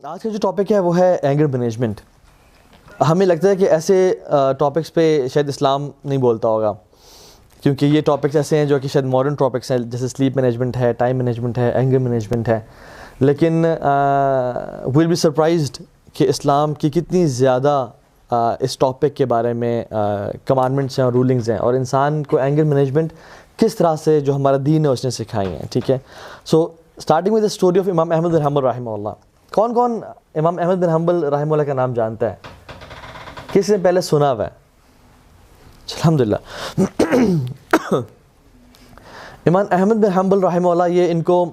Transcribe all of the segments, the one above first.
آج کا جو ٹاپک ہے وہ ہے اینگر مینجمنٹ. ہمیں لگتا ہے کہ ایسے ٹاپکس پہ شاید اسلام نہیں بولتا ہوگا، کیونکہ یہ ٹاپکس ایسے ہیں جو کہ شاید ماڈرن ٹاپکس ہیں، جیسے سلیپ مینجمنٹ ہے، ٹائم مینجمنٹ ہے، اینگر مینجمنٹ ہے. لیکن ویل بی سرپرائزڈ کہ اسلام کی کتنی زیادہ اس ٹاپک کے بارے میں کمانڈمنٹس ہیں اور رولنگز ہیں، اور انسان کو اینگر مینجمنٹ کس طرح سے جو ہمارا دین ہے اس نے سکھائی ہیں. ٹھیک ہے، so starting with the story of امام احمد بن حنبل رحمہ اللہ. کون کون امام احمد بن حنبل رحمہ اللہ کا نام جانتا ہے؟ کس نے پہلے سنا ہوا ہے؟ الحمدللہ. امام احمد بن حنبل رحمہ اللہ، یہ ان کو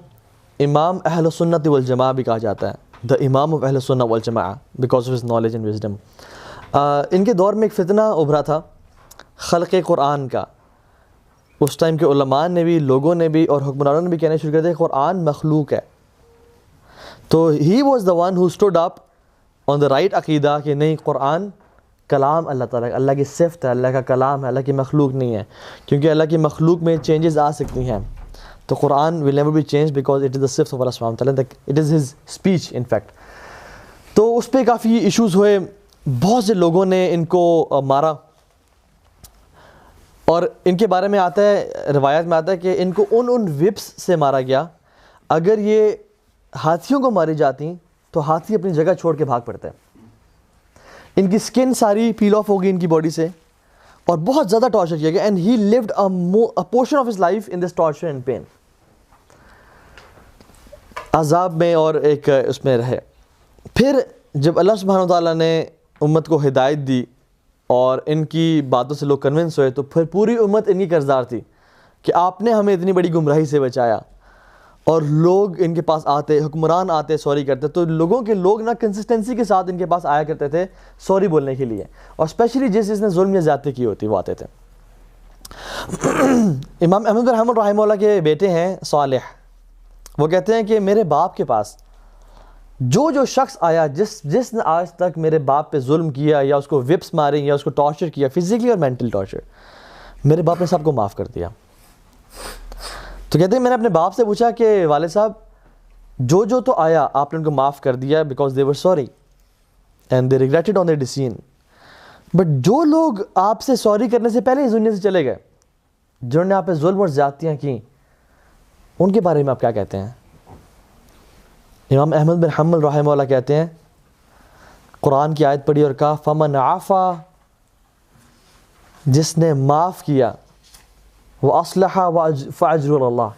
امام اہل سنت والجماعہ بھی کہا جاتا ہے، دا امام آف اہل سنت والجماعہ because of his knowledge and wisdom. ان کے دور میں ایک فتنہ ابھرا تھا خلق قرآن کا. اس ٹائم کے علماء نے بھی، لوگوں نے بھی، اور حکمرانوں نے بھی کہنا شروع کر دیا کہ قرآن مخلوق ہے. تو he was the one who stood up on the right عقیدہ کہ نہیں، قرآن کلام اللہ تعالیٰ، اللہ کی صفت ہے، اللہ کا کلام ہے، اللہ کی مخلوق نہیں ہے. کیونکہ اللہ کی مخلوق میں چینجز آ سکتی ہیں، تو قرآن will never be change because it is the صفت آف اللہ سبحانہ وتعالیٰ، it is his speech in fact. تو اس پہ کافی ایشوز ہوئے، بہت سے لوگوں نے ان کو مارا، اور ان کے بارے میں آتا ہے، روایت میں آتا ہے کہ ان کو ان وپس سے مارا گیا. اگر یہ ہاتھیوں کو ماری جاتی تو ہاتھی اپنی جگہ چھوڑ کے بھاگ پڑتے. ان کی سکن ساری پیل آف ہو گئی ان کی باڈی سے، اور بہت زیادہ ٹارچر کیا گیا. And he lived a portion of his life in this torture and pain, عذاب میں اور ایک اس میں رہے. پھر جب اللہ سبحانہ وتعالیٰ نے امت کو ہدایت دی اور ان کی باتوں سے لوگ کنونس ہوئے، تو پھر پوری امت ان کی قرضدار تھی کہ آپ نے ہمیں اتنی بڑی گمراہی سے بچایا. اور لوگ ان کے پاس آتے، حکمران آتے سوری کرتے، تو لوگ نا کنسسٹنسی کے ساتھ ان کے پاس آیا کرتے تھے سوری بولنے کے لیے، اور اسپیشلی جس نے ظلم یا زیادتی کی ہوتی وہ آتے تھے. امام احمد بن حنبل رحمہ اللہ کے بیٹے ہیں صالح، وہ کہتے ہیں کہ میرے باپ کے پاس جو شخص آیا، جس نے آج تک میرے باپ پہ ظلم کیا، یا اس کو وپس مارے، یا اس کو ٹارچر کیا، فزیکلی اور مینٹل ٹارچر، میرے باپ نے سب کو معاف کر دیا. تو کہتے ہیں میں نے اپنے باپ سے پوچھا کہ والد صاحب، جو تو آیا آپ نے ان کو معاف کر دیا because they were sorry and they regretted on their decision, but جو لوگ آپ سے سوری کرنے سے پہلے اس دنیا سے چلے گئے، جنہوں نے آپ پہ ظلم اور زیادتیاں کی، ان کے بارے میں آپ کیا کہتے ہیں؟ امام احمد بن حنبل رحمہ اللہ کہتے ہیں، قرآن کی آیت پڑھی اور کہا فمن عفا، جس نے معاف کیا، وَأَصْلَحَ فَأَجْرُ اللَّهِ،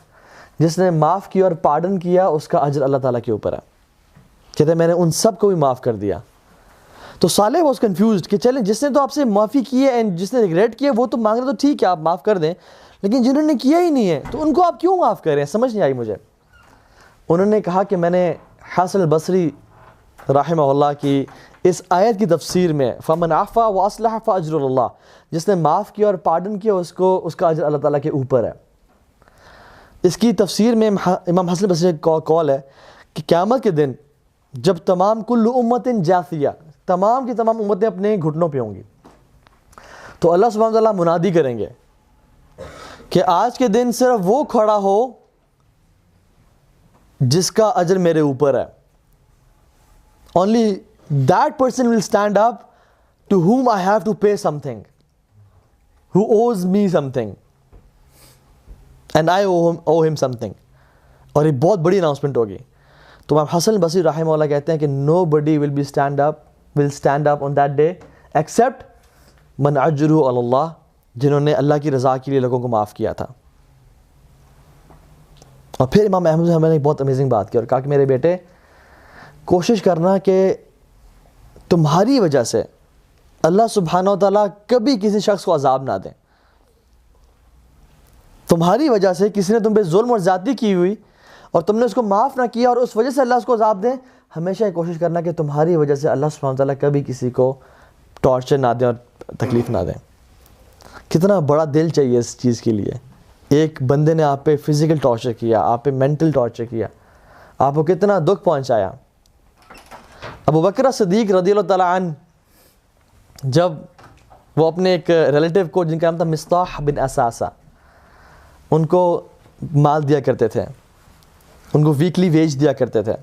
جس نے معاف کیا اور پارڈن کیا، اس کا اجر اللہ تعالیٰ کے اوپر ہے. کہتے ہیں میں نے ان سب کو بھی معاف کر دیا. تو صالح واز کنفیوزڈ کہ چلیں، جس نے تو آپ سے معافی کی ہے اینڈ جس نے ریگریٹ کیا وہ تو مانگ رہے، تو ٹھیک ہے آپ معاف کر دیں، لیکن جنہوں نے کیا ہی نہیں ہے تو ان کو آپ کیوں معاف کر رہے ہیں؟ سمجھ نہیں آئی مجھے. انہوں نے کہا کہ میں نے حسن البصری رحمہ اللہ کی اس آیت کی تفسیر میں فمن عفا واصلح فاجر اللہ، جس نے معاف کیا اور پارڈن کیا اس کا اجر اللہ تعالیٰ کے اوپر ہے. اس کی تفسیر میں امام حسن البصری کا قول ہے کہ قیامت کے دن جب تمام کل امت جاثیہ، تمام کی تمام امتیں اپنے گھٹنوں پہ ہوں گی، تو اللہ سبحانہ وتعالیٰ منادی کریں گے کہ آج کے دن صرف وہ کھڑا ہو جس کا اجر میرے اوپر ہے. Only that person will stand up to whom I have to pay something, who owes me something and I owe him something. اور یہ بہت بڑی اناؤنسمنٹ ہوگی. تو امام حسن البصری رحمہ اللہ کہتے ہیں کہ nobody will stand up on that day except من اجرہ علی اللہ، جنہوں نے اللہ کی رضا کے لیے لوگوں کو معاف کیا تھا. اور پھر امام احمد بن حنبل نے ایک بہت امیزنگ بات کی اور کہا کہ میرے بیٹے، کوشش کرنا کہ تمہاری وجہ سے اللہ سبحانہ وتعالیٰ کبھی کسی شخص کو عذاب نہ دیں. تمہاری وجہ سے کسی نے تم پہ ظلم اور زیادتی کی ہوئی اور تم نے اس کو معاف نہ کیا اور اس وجہ سے اللہ اس کو عذاب دیں، ہمیشہ یہ کوشش کرنا کہ تمہاری وجہ سے اللہ سبحانہ وتعالیٰ کبھی کسی کو ٹارچر نہ دیں اور تکلیف نہ دیں. کتنا بڑا دل چاہیے اس چیز کے لیے. ایک بندے نے آپ پہ فزیکل ٹارچر کیا، آپ پہ مینٹل ٹارچر کیا، آپ کو کتنا دکھ پہنچایا. ابو بکر صدیق رضی اللہ تعالیٰ عنہ، جب وہ اپنے ایک ریلیٹیو کو، جن کا نام تھا مصطح بن اساسہ، ان کو مال دیا کرتے تھے، ان کو ویکلی ویج دیا کرتے تھے،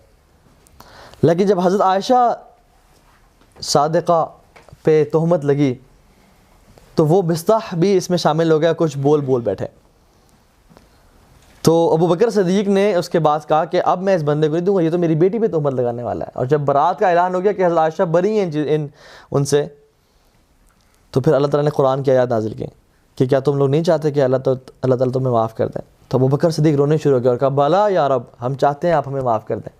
لیکن جب حضرت عائشہ صادقہ پہ تہمت لگی تو وہ مصطح بھی اس میں شامل ہو گیا, کچھ بول بیٹھے. تو ابو بکر صدیق نے اس کے بعد کہا کہ اب میں اس بندے کو نہیں دوں گا, یہ تو میری بیٹی پہ تہمت لگانے والا ہے. اور جب برات کا اعلان ہو گیا کہ حضرت عائشہ بری ہیں ان سے, تو پھر اللہ تعالیٰ نے قرآن کی آیات نازل کی کہ کیا تم لوگ نہیں چاہتے کہ اللہ تعالیٰ تمہیں معاف کر دیں؟ تو ابو بکر صدیق رونے شروع ہو گیا اور کہا بالا یا رب, ہم چاہتے ہیں آپ ہمیں معاف کر دیں.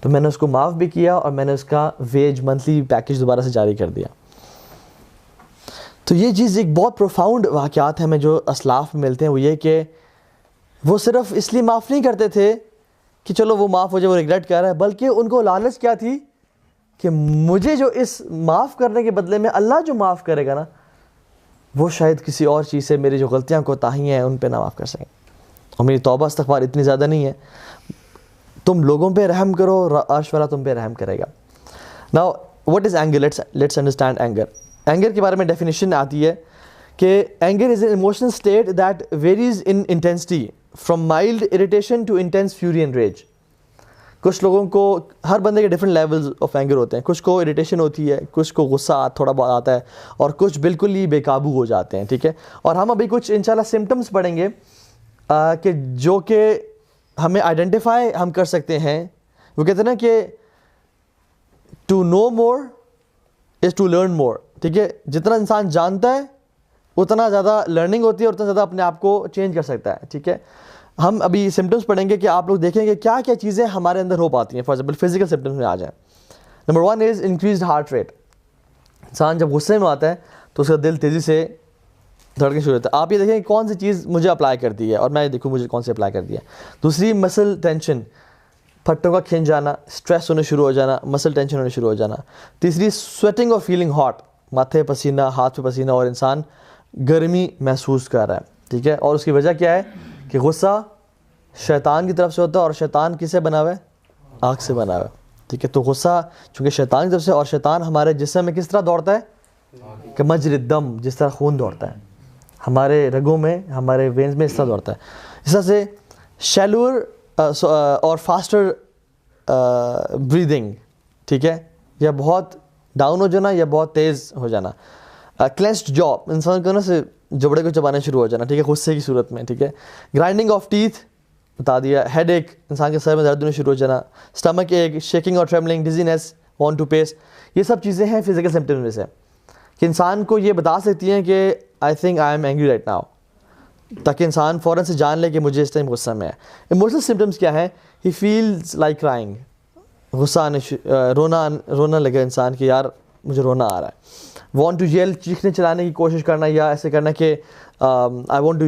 تو میں نے اس کو معاف بھی کیا اور میں نے اس کا ویج منتھلی پیکج دوبارہ سے جاری کر دیا. تو یہ چیز ایک بہت پروفاؤنڈ واقعات ہیں ہمیں جو اسلاف میں ملتے ہیں, وہ یہ کہ وہ صرف اس لیے معاف نہیں کرتے تھے کہ چلو وہ معاف ہو جائے, وہ ریگریٹ کر رہا ہے, بلکہ ان کو لالچ کیا تھی کہ مجھے جو اس معاف کرنے کے بدلے میں اللہ جو معاف کرے گا نا, وہ شاید کسی اور چیز سے میری جو غلطیاں کوتاہیاں ہیں ان پہ نہ معاف کر سکیں, اور میری توبہ استغفار اتنی زیادہ نہیں ہے. تم لوگوں پہ رحم کرو, عرش والا تم پہ رحم کرے گا. Now what is anger? Let's understand anger. Anger کے بارے میں ڈیفینیشن آتی ہے کہ anger is an emotional state that varies in intensity from mild irritation to intense fury and rage. کچھ لوگوں کو, ہر بندے کے ڈفرینٹ لیولز آف اینگر ہوتے ہیں. کچھ کو اریٹیشن ہوتی ہے, کچھ کو غصہ تھوڑا بہت آتا ہے, اور کچھ بالکل ہی بے قابو ہو جاتے ہیں. ٹھیک ہے, اور ہم ابھی کچھ انشاءاللہ سمٹمز پڑھیں گے کہ جو کہ ہمیں آئیڈینٹیفائی ہم کر سکتے ہیں. وہ کہتے ہیں نا کہ to know more is to learn more. ٹھیک ہے, جتنا انسان جانتا ہے اتنا زیادہ لرننگ ہوتی ہے اور اتنا زیادہ اپنے آپ کو چینج کر سکتا ہے. ٹھیک ہے, ہم ابھی سمٹمز پڑھیں گے کہ آپ لوگ دیکھیں گے کیا کیا چیزیں ہمارے اندر ہو پاتی ہیں. فار ایگزامپل فزیکل سمٹمز میں آ جائیں. Number 1 is increased heart rate. انسان جب غصے میں آتا ہے تو اس کا دل تیزی سے دھڑکنے شروع ہوتا ہے. آپ یہ دیکھیں کہ کون سی چیز مجھے اپلائی کر دی ہے اور میں دیکھوں مجھے کون سی اپلائی کر دی ہے. دوسری مسل ٹینشن, پھٹوں کا کھنچ جانا, اسٹریس ہونے شروع ہو جانا, مسل ٹینشن ہونے شروع ہو جانا. تیسری سویٹنگ اور فیلنگ ہاٹ, ماتھے پسینہ, ہاتھ پہ پسینہ, اور انسان گرمی محسوس کر رہا ہے. ٹھیک ہے, اور اس کی وجہ کیا ہے کہ غصہ شیطان کی طرف سے ہوتا ہے, اور شیطان کس سے بنا ہوا ہے؟ آگ سے بنا ہوا ہے. ٹھیک ہے, تو غصہ چونکہ شیطان کی طرف سے, اور شیطان ہمارے جسم میں کس طرح دوڑتا ہے کہ مجرى الدم, جس طرح خون دوڑتا ہے ہمارے رگوں میں, ہمارے وینز میں, اس طرح دوڑتا ہے. اس طرح سے شیلور اور فاسٹر بریدنگ. ٹھیک ہے, یا بہت ڈاؤن ہو جانا یا بہت تیز ہو جانا. کلینسڈ جو, انسان کو نا سے جبڑے کو چبانے شروع ہو جانا. ٹھیک ہے, غصے کی صورت میں. ٹھیک ہے, گرائنڈنگ آف ٹیتھ بتا دیا. ہیڈ ایک, انسان کے سر میں درد ہونے شروع ہو جانا. اسٹمک ایک, شیکنگ اور ٹریملنگ, ڈیزینس, وانٹ ٹو پیس. یہ سب چیزیں ہیں فزیکل سمپٹمز میں سے کہ انسان کو یہ بتا سکتی ہیں کہ آئی think I am angry right now, تاکہ انسان فوراً سے جان لے کہ مجھے اس ٹائم غصہ میں ہے. ایموشنل سمپٹمز کیا ہیں؟ ہی فیلز لائک کرائنگ, غصہ آنے, رونا لگے انسان کہ یار مجھے رونا آ رہا ہے. وانٹ ٹو یل, چیخنے چلانے کی کوشش کرنا, یا ایسے کرنا کہ آئی وانٹ ٹو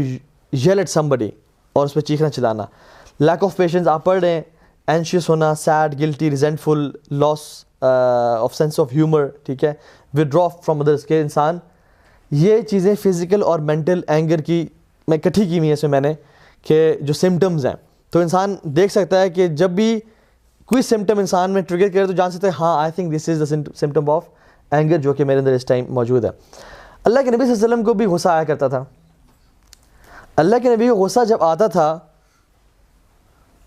یل ایٹ سم بڈی, اور اس پہ چیخنا چلانا. لیک آف پیشنس, آپ پڑھ رہے ہیں, اینشیس ہونا, sad, guilty, resentful, loss of sense of humour. ٹھیک ہے, ودرا فرام ادرس, کے انسان یہ چیزیں فزیکل اور مینٹل اینگر کی میں اکٹھی کی ہوئی ہیں اس میں میں نے, کہ جو سمٹمز ہیں. تو انسان دیکھ سکتا ہے کہ جب بھی کوئی سمٹم انسان میں ٹریگر کرے تو جان سکتے ہیں ہاں I think this is the symptom of anger جو کہ میرے اندر اس ٹائم موجود ہے. اللہ کے نبی صلی اللہ علیہ وسلم کو بھی غصہ آیا کرتا تھا. اللہ کے نبی کو غصہ جب آتا تھا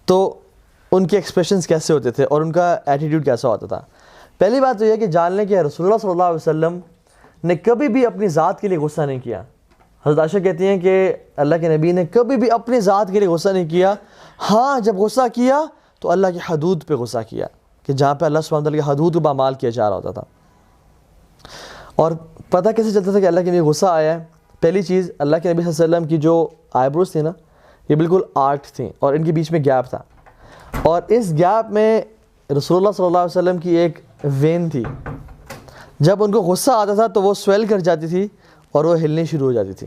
تو ان کے ایکسپریشنز کیسے ہوتے تھے اور ان کا ایٹیٹیوڈ کیسا ہوتا تھا؟ پہلی بات تو یہ کہ جان لیں کہ رسول اللہ صلی اللہ علیہ وسلم نے کبھی بھی اپنی ذات کے لیے غصہ نہیں کیا. حضرت عائشہ کہتی ہیں کہ اللہ کے نبی نے کبھی بھی اپنی ذات کے لیے غصہ نہیں کیا. ہاں جب غصہ کیا تو اللہ کی حدود پہ غصہ کیا, کہ جہاں پہ اللہ سبحانہ وتعالیٰ کی حدود کو پامال کیا جا رہا ہوتا تھا. اور پتہ کیسے چلتا تھا کہ اللہ کے نبی غصہ آیا ہے؟ پہلی چیز, اللہ کے نبی صلی اللہ علیہ وسلم کی جو آئی بروز تھی نا, یہ بالکل آرٹ تھیں اور ان کے بیچ میں گیپ تھا, اور اس گیپ میں رسول اللہ صلی اللہ علیہ وسلم کی ایک وین تھی. جب ان کو غصہ آتا تھا تو وہ سویل کر جاتی تھی اور وہ ہلنی شروع ہو جاتی تھی.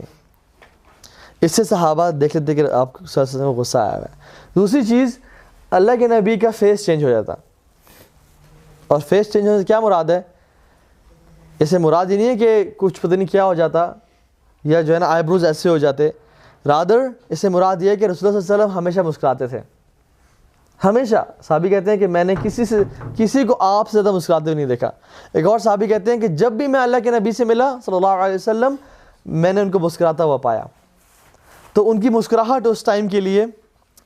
اس سے صحابہ دیکھ لیتے کہ آپ صلی اللہ علیہ وسلم کو غصہ آیا ہوا ہے. دوسری چیز, اللہ کے نبی کا فیس چینج ہو جاتا. اور فیس چینج ہونے سے کیا مراد ہے؟ اسے مراد یہ نہیں ہے کہ کچھ پتہ نہیں کیا ہو جاتا یا جو ہے نا آئی بروز ایسے ہو جاتے. رادر اس سے مراد یہ ہے کہ رسول اللہ صلی اللہ علیہ وسلم ہمیشہ مسکراتے تھے, ہمیشہ. صحابی کہتے ہیں کہ میں نے کسی کو آپ سے زیادہ مسکراتے ہوئے نہیں دیکھا. ایک اور صحابی کہتے ہیں کہ جب بھی میں اللہ کے نبی سے ملا صلی اللہ علیہ وسلم, میں نے ان کو مسکراتا ہوا پایا. تو ان کی مسکراہٹ اس ٹائم کے لیے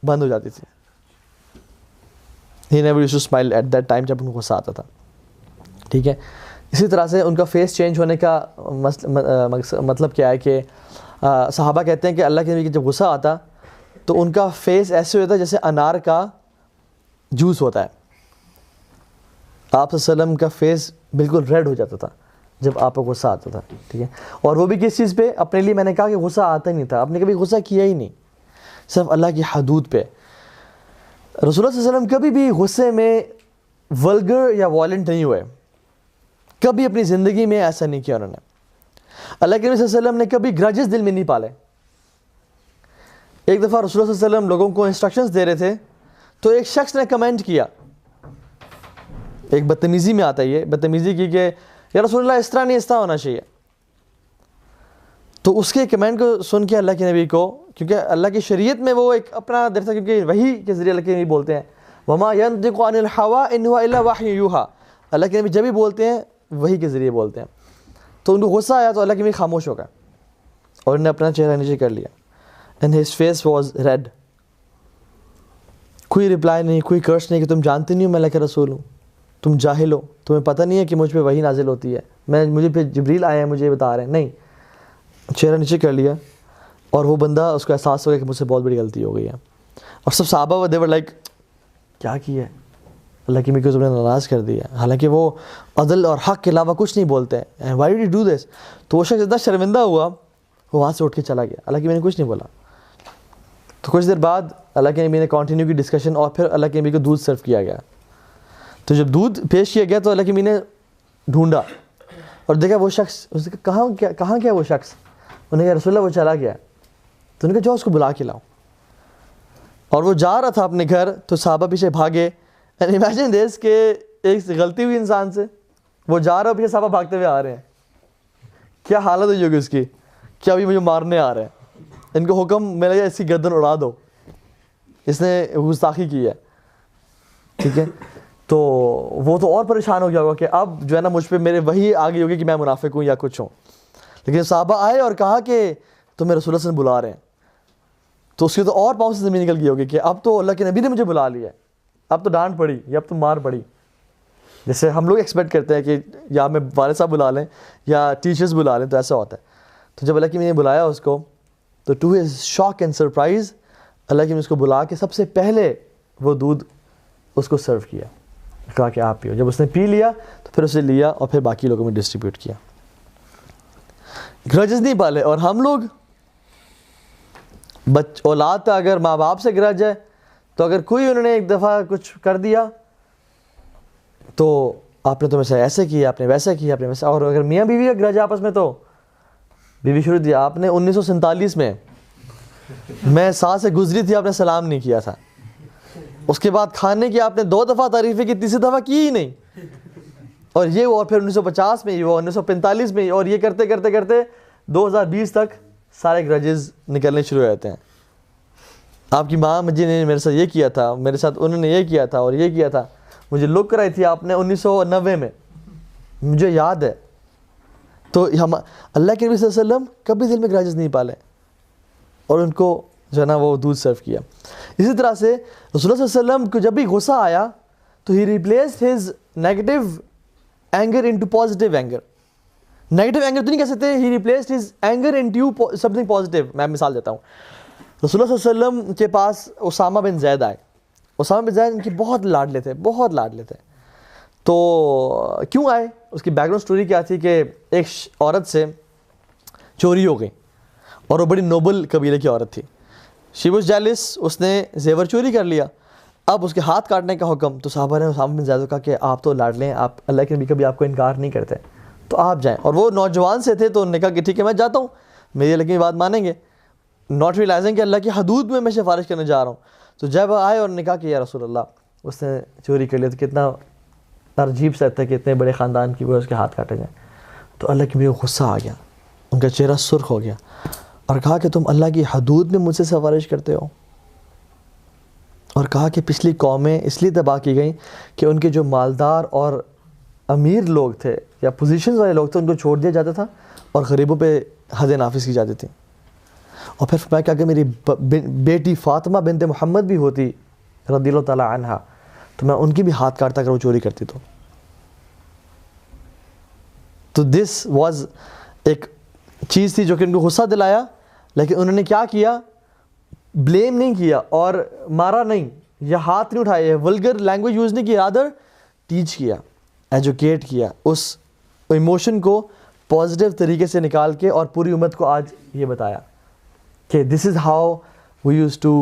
بند ہو جاتی تھی. He never used to smile at that time جب ان کو غصہ آتا تھا. ٹھیک ہے. اسی طرح سے ان کا فیس چینج ہونے کا مطلب کیا ہے کہ صحابہ کہتے ہیں کہ اللہ کے نبی جب غصہ آتا تو ان کا فیس ایسے ہوتا ہے جیسے انار کا جوس ہوتا ہے. آپ صلی اللہ علیہ وسلم کا فیس بالکل ریڈ ہو جاتا تھا جب آپ کو غصہ آتا تھا. ٹھیک ہے. اور وہ بھی کس چیز پہ؟ اپنے لیے میں نے کہا کہ غصہ آتا ہی نہیں تھا, آپ نے کبھی غصہ کیا ہی نہیں, صرف اللہ کی حدود پہ. رسول اللہ صلی اللہ علیہ وسلم کبھی بھی غصے میں ولگر یا وائلنٹ نہیں ہوئے, کبھی اپنی زندگی میں ایسا نہیں کیا انہوں نے. اللہ کے نبی صلی اللہ علیہ وسلم نے کبھی گرجز دل میں نہیں پالے. ایک دفعہ رسول اللہ صلی اللہ علیہ وسلم لوگوں کو انسٹرکشنز دے رہے تھے تو ایک شخص نے کمنٹ کیا, ایک بدتمیزی میں آتا ہے یہ, بدتمیزی کی کہ یا رسول اللہ اس طرح نہیں, اس طرح ہونا چاہیے. تو اس کے کمنٹ کو سن کے اللہ کے نبی کو, کیونکہ اللہ کی شریعت میں وہ ایک اپنا در تھا, کیونکہ وحی کے ذریعے اللہ کے نبی بولتے ہیں وما ينطق عن الهوى ان هو الا وحی یوحى, اللہ کے نبی جب بھی بولتے ہیں وحی کے ذریعے بولتے ہیں. تو ان کو غصہ آیا تو اللہ کے نبی خاموش ہو گئے اور انہوں نے اپنا چہرہ نیچے کر لیا. And his face was red. کوئی رپلائی نہیں, کوئی کرس نہیں کہ تم جانتے نہیں ہو میں اللہ کے رسول ہوں, تم جاہل ہو, تمہیں پتہ نہیں ہے کہ مجھ پہ وحی نازل ہوتی ہے, مجھے پہ جبریل آئے ہیں مجھے بتا رہے ہیں. نہیں, چہرہ نیچے کر لیا. اور وہ بندہ اس کو احساس ہو گیا کہ مجھ سے بہت بڑی غلطی ہو گئی ہے. اور سب صحابہ they were like کیا کیا ہے اللہ کی کو تم نے ناراض کر دیا, حالانکہ وہ عدل اور حق کے علاوہ کچھ نہیں بولتے ہیں. why did you do this؟ تو وہ شخص اتنا شرمندہ ہوا وہ وہاں سے اٹھ کے چلا گیا, اللہ کی میں نے کچھ نہیں بولا. تو کچھ دیر بعد اللہ کے نبی نے کنٹینیو کی ڈسکشن, اور پھر اللہ کے نبی کو دودھ سرو کیا گیا. تو جب دودھ پیش کیا گیا تو اللہ کے نبی نے ڈھونڈا اور دیکھا وہ شخص, اس نے کہا کہاں کیا وہ شخص؟ انہوں نے کہا رسول اللہ وہ چلا گیا. تو انہوں نے کہا جاؤ اس کو بلا کے لاؤ. اور وہ جا رہا تھا اپنے گھر تو صحابہ پیچھے بھاگے. اینڈ امیجن دس کہ ایک غلطی ہوئی انسان سے, وہ جا رہا ہے پیچھے صحابہ بھاگتے ہوئے آ رہے ہیں, کیا حالت ہوئی ہوگی اس کی, کیا ابھی مجھے مارنے آ رہے ہیں, ان کو حکم میں لگا اس کی گردن اڑا دو, اس نے گستاخی کی ہے. ٹھیک ہے. تو وہ تو اور پریشان ہو گیا ہوگا کہ اب جو ہے نا مجھ پہ میرے وہی آ گئی ہوگی کہ میں منافق ہوں یا کچھ ہوں. لیکن صحابہ آئے اور کہا کہ تمہیں رسول اللہ صلی اللہ علیہ وسلم بلا رہے ہیں, تو اس کی تو اور پاؤں سے زمین نکل گئی ہوگی کہ اب تو اللہ کے نبی نے مجھے بلا لیا ہے, اب تو ڈانٹ پڑی یا اب تو مار پڑی. جیسے ہم لوگ ایکسپیکٹ کرتے ہیں کہ یا میں والد صاحب بلا لیں یا ٹیچرز بلا لیں, تو ایسا ہوتا ہے. تو جب اللہ کے نبی نے بلایا اس کو تو to his shock and surprise اللہ کے نبی اس کو بلا کے سب سے پہلے وہ دودھ اس کو سرو کیا, کہا کہ آپ پیو. جب اس نے پی لیا تو پھر اسے لیا اور پھر باقی لوگوں میں ڈسٹریبیوٹ کیا. گرجز نہیں پالے. اور ہم لوگ اولاد کا اگر ماں باپ سے گرج ہے تو اگر کوئی انہوں نے ایک دفعہ کچھ کر دیا تو آپ نے تو میں ایسے کیا, آپ نے ویسے کیا, آپ نے ویسے. اور اگر میاں بیوی کا گرج آپس میں تو بیوی شروع دیا, آپ نے 1947 میں میں ساتھ سے گزری تھی, آپ نے سلام نہیں کیا تھا. اس کے بعد کھانے کی آپ نے 2 دفعہ تعریفیں کی, تیسری دفعہ کی ہی نہیں. اور یہ اور پھر 1950 میں, وہ 1945 میں, اور یہ کرتے کرتے کرتے 2020 تک سارے گرجز نکلنے شروع ہو جاتے ہیں. آپ کی ماں مجھے نے میرے ساتھ یہ کیا تھا, میرے ساتھ انہوں نے یہ کیا تھا اور یہ کیا تھا, مجھے لک کرائی تھی آپ نے 1990 میں, مجھے یاد ہے. تو ہم اللہ کے نبی صلی اللہ علیہ وسلم کبھی دل میں گرجز نہیں پالے اور ان کو جو ہے نا وہ دودھ سرو کیا. اسی طرح سے رسول اللہ صلی اللہ علیہ وسلم کو جب بھی غصہ آیا تو ہی replaced his negative anger into positive anger. Negative anger تو نہیں کہہ سکتے, he replaced his anger into something positive. میں مثال دیتا ہوں, رسول اللہ صلی اللہ علیہ وسلم کے پاس اسامہ بن زید آئے. اسامہ بن زید ان کی بہت لاڈلے تھے, بہت لاڈلے تھے. تو کیوں آئے, اس کی بیک گراؤنڈ سٹوری کیا تھی کہ ایک عورت سے چوری ہو گئی اور وہ بڑی نوبل قبیلے کی عورت تھی. شی واز جیلس, اس نے زیور چوری کر لیا. اب اس کے ہاتھ کاٹنے کا حکم, تو صحابہ نے اسامہ بن زید کو کہا کہ آپ تو لاڈلے ہیں, آپ اللہ کے نبی کبھی آپ کو انکار نہیں کرتے, تو آپ جائیں. اور وہ نوجوان سے تھے تو انہوں نے کہا کہ ٹھیک ہے میں جاتا ہوں, میری اللہ کی بات مانیں گے, ناٹ ریلائزنگ کہ اللہ کی حدود میں سفارش کرنے جا رہا ہوں. تو جب آئے اور نے کہا کہ یا رسول اللہ اس نے چوری کر لیا, تو کتنا عجیب سا ہے کہ اتنے بڑے خاندان کی وہ اس کے ہاتھ کاٹے جائیں. تو اللہ کے نبی کو غصہ آ گیا, ان کا چہرہ سرخ ہو گیا اور کہا کہ تم اللہ کی حدود میں مجھ سے سفارش کرتے ہو. اور کہا کہ پچھلی قومیں اس لیے تباہ کی گئیں کہ ان کے جو مالدار اور امیر لوگ تھے یا پوزیشنز والے لوگ تھے ان کو چھوڑ دیا جاتا تھا اور غریبوں پہ حد نافذ کی جاتی تھی. اور پھر فرمایا کہ اگر میری بیٹی فاطمہ بنت محمد بھی ہوتی رضی اللہ تعالیٰ عنہا تو میں ان کی بھی ہاتھ کاٹتا اگر وہ چوری کرتی تو دس واز ایک چیز تھی جو کہ ان کو غصہ دلایا، لیکن انہوں نے کیا کیا؟ بلیم نہیں کیا اور مارا نہیں یا ہاتھ نہیں اٹھائے، ولگر لینگویج یوز نہیں کی، رادر ٹیچ کیا، ایجوکیٹ کیا، اس ایموشن کو پازیٹیو طریقے سے نکال کے، اور پوری امت کو آج یہ بتایا کہ this is how we use to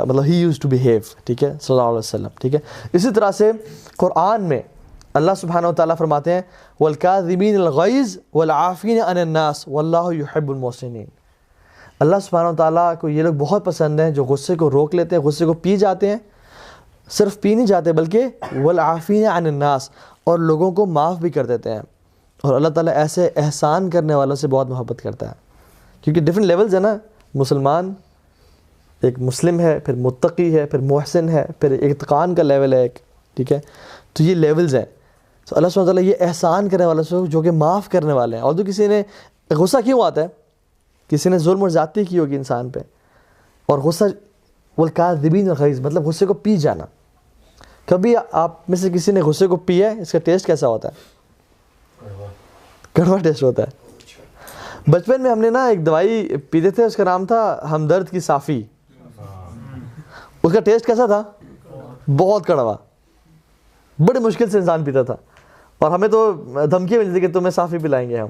مطلب ہی یوز ٹو بیہیو، ٹھیک ہے، صلی اللہ علیہ وسلم، ٹھیک ہے۔ اسی طرح سے قرآن میں اللہ سبحانہ و تعالیٰ فرماتے ہیں وَالْكَاظِمِينَ الْغَيْظَ وَالْعَافِينَ عَنِ النَّاسِ وَاللَّهُ يُحِبُّ الْمُحْسِنِينَ۔ اللہ سبحانہ و تعالیٰ کو یہ لوگ بہت پسند ہیں جو غصے کو روک لیتے ہیں، غصے کو پی جاتے ہیں، صرف پی نہیں جاتے بلکہ وَالْعَافِينَ عَنِ النَّاسِ، اور لوگوں کو معاف بھی کر دیتے ہیں۔ اور اللہ تعالیٰ ایسے احسان کرنے والوں سے بہت محبت کرتا ہے، کیونکہ ڈفرینٹ لیولز ہیں نا، مسلمان ایک مسلم ہے، پھر متقی ہے، پھر محسن ہے، پھر اتقان کا لیول ہے ایک، ٹھیک ہے، تو یہ لیولز ہیں۔ تو اللہ سبحانہ وتعالیٰ یہ احسان کرنے والوں سے جو کہ معاف کرنے والے ہیں۔ اور تو کسی نے غصہ کیوں آتا ہے؟ کسی نے ظلم اور زیادتی کی ہوگی انسان پہ، اور غصہ والکاظمین الغیظ مطلب غصے کو پی جانا۔ کبھی آپ میں سے کسی نے غصے کو پیا ہے؟ اس کا ٹیسٹ کیسا ہوتا ہے؟ کڑوا ٹیسٹ ہوتا ہے۔ بچپن میں ہم نے نا ایک دوائی پیتے تھے، اس کا نام تھا ہمدرد کی صافی۔ اس کا ٹیسٹ کیسا تھا؟ بہت کڑوا، بڑی مشکل سے انسان پیتا تھا، اور ہمیں تو دھمکی ملتی تھی کہ تمہیں صافی پلائیں گے ہم،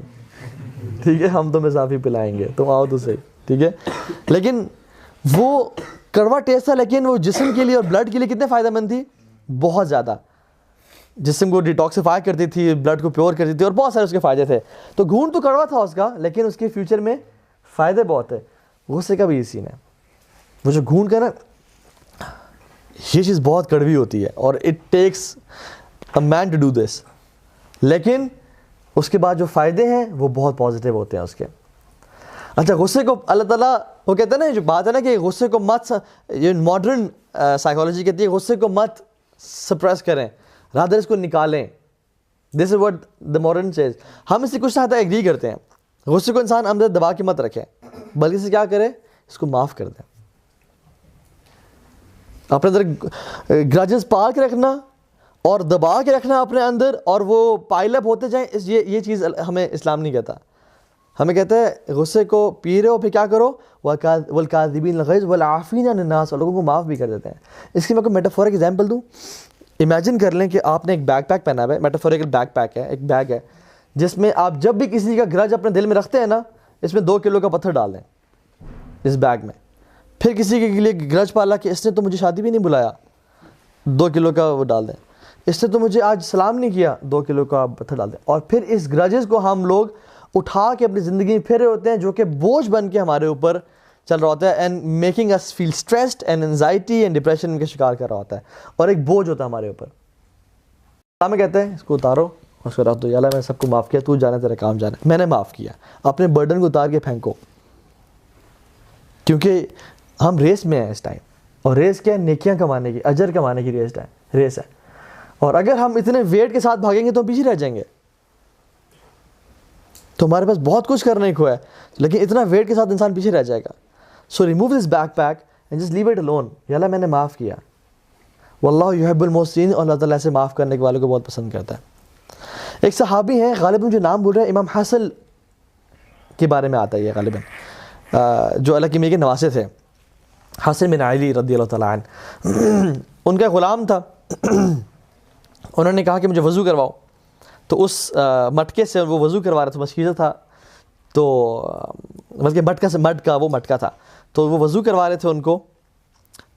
ٹھیک ہے، ہم تمہیں صافی پلائیں گے، تم آؤ تو صحیح، ٹھیک ہے۔ لیکن وہ کڑوا ٹیسٹ تھا، لیکن وہ جسم کے لیے اور بلڈ کے لیے کتنے فائدہ مند تھی؟ بہت زیادہ۔ جسم کو ڈیٹاکسیفائی کرتی تھی، بلڈ کو پیور کرتی تھی، اور بہت سارے اس کے فائدے تھے۔ تو گھونٹ تو کڑوا تھا اس کا، لیکن اس کے فیوچر میں فائدے بہت ہے۔ غصے کا بھی یہ سین ہے، وہ جو گھونٹ کا نا، یہ چیز بہت کڑوی ہوتی ہے، اور it takes a man to do this, لیکن اس کے بعد جو فائدے ہیں وہ بہت پازیٹیو ہوتے ہیں اس کے۔ اچھا، غصے کو اللہ تعالیٰ وہ کہتے ہیں نا، جو بات ہے نا کہ غصے کو مت، یہ ماڈرن سائیکالوجی کہتی ہے غصے کو مت سپریس کریں، رادر اس کو نکالیں۔ This is what the modern says. ہم اس سے کچھ حد تک ایگری کرتے ہیں، غصے کو انسان اندر دبا کے مت رکھے، بلکہ اسے کیا کرے؟ اس کو معاف کر دیں۔ اپنے اندر گرجز پال کے رکھنا اور دبا کے رکھنا اپنے اندر، اور وہ پائل اپ ہوتے جائیں، یہ چیز ہمیں اسلام نہیں کہتا۔ ہمیں کہتا ہے غصے کو پی رہے ہو، پھر کیا کرو؟ وَالْكَاظِمِينَ الْغَيْظَ وَالْعَافِينَ عَنِ النَّاسِ، اور لوگوں کو معاف بھی کر دیتے ہیں۔ اس کی میں کوئی میٹافورک ایگزامپل دوں؟ امیجن کر لیں کہ آپ نے ایک بیک پیک پہنا ہوا ہے، میٹافوریکل بیک پیک ہے، ایک بیگ ہے جس میں آپ جب بھی کسی کا گرج اپنے دل میں رکھتے ہیں نا، اس میں 2 کلو کا پتھر ڈال دیں اس بیگ میں۔ پھر کسی کے لیے گرج پالا کہ اس نے تو مجھے شادی بھی نہیں بلایا، 2 کلو کا وہ ڈال دیں۔ اس نے تو مجھے آج سلام نہیں کیا، 2 کلو کا پتھر ڈال دیں۔ اور پھر اس گرجز کو ہم لوگ اٹھا کے اپنی زندگی میں پھر رہے ہوتے ہیں، جو کہ بوجھ بن کے ہمارے اوپر چل رہا ہوتا ہے، and making us feel stressed and anxiety and depression کے شکار کر رہا ہوتا ہے، اور ایک بوجھ ہوتا ہے ہمارے اوپر۔ میں کہتے ہیں اس کو اتارو، اس کو رکھ دو، یا اللہ میں سب کو معاف کیا، تو جانا تیرا کام جانا، میں نے معاف کیا۔ اپنے برڈن کو اتار کے پھینکو، کیونکہ ہم ریس میں ہیں اس ٹائم، اور ریس کیا ہے؟ نیکیاں کمانے کی، اجر کمانے کی ریس ہے۔ اور اگر ہم اتنے ویٹ کے ساتھ بھاگیں گے تو ہم پیچھے رہ جائیں گے۔ تو ہمارے پاس بہت کچھ کرنے کو ہے، لیکن اتنا ویٹ کے ساتھ انسان پیچھے رہ جائے گا۔ So remove this backpack and just leave it alone, یا اللہ میں نے معاف کیا۔ واللہ یحب المحسنین، اور اللہ تعالیٰ سے معاف کرنے کے والوں کو بہت پسند کرتا ہے۔ ایک صحابی ہیں، غالباً جو نام بول رہے ہیں امام حسن کے بارے میں آتا ہے یہ غالباً، جو اللہ کی میاں کے نواسے تھے، حسن بن علی رضی اللہ تعالیٰ عنہ۔ ان کا غلام تھا، انہوں نے کہا کہ مجھے وضو کرواؤ، تو اس مٹکے سے وہ وضو کروا رہا تھا، مشکیزہ تھا، تو بلکہ مٹکا وہ مٹکا تھا، تو وہ وضو کروا رہے تھے ان کو۔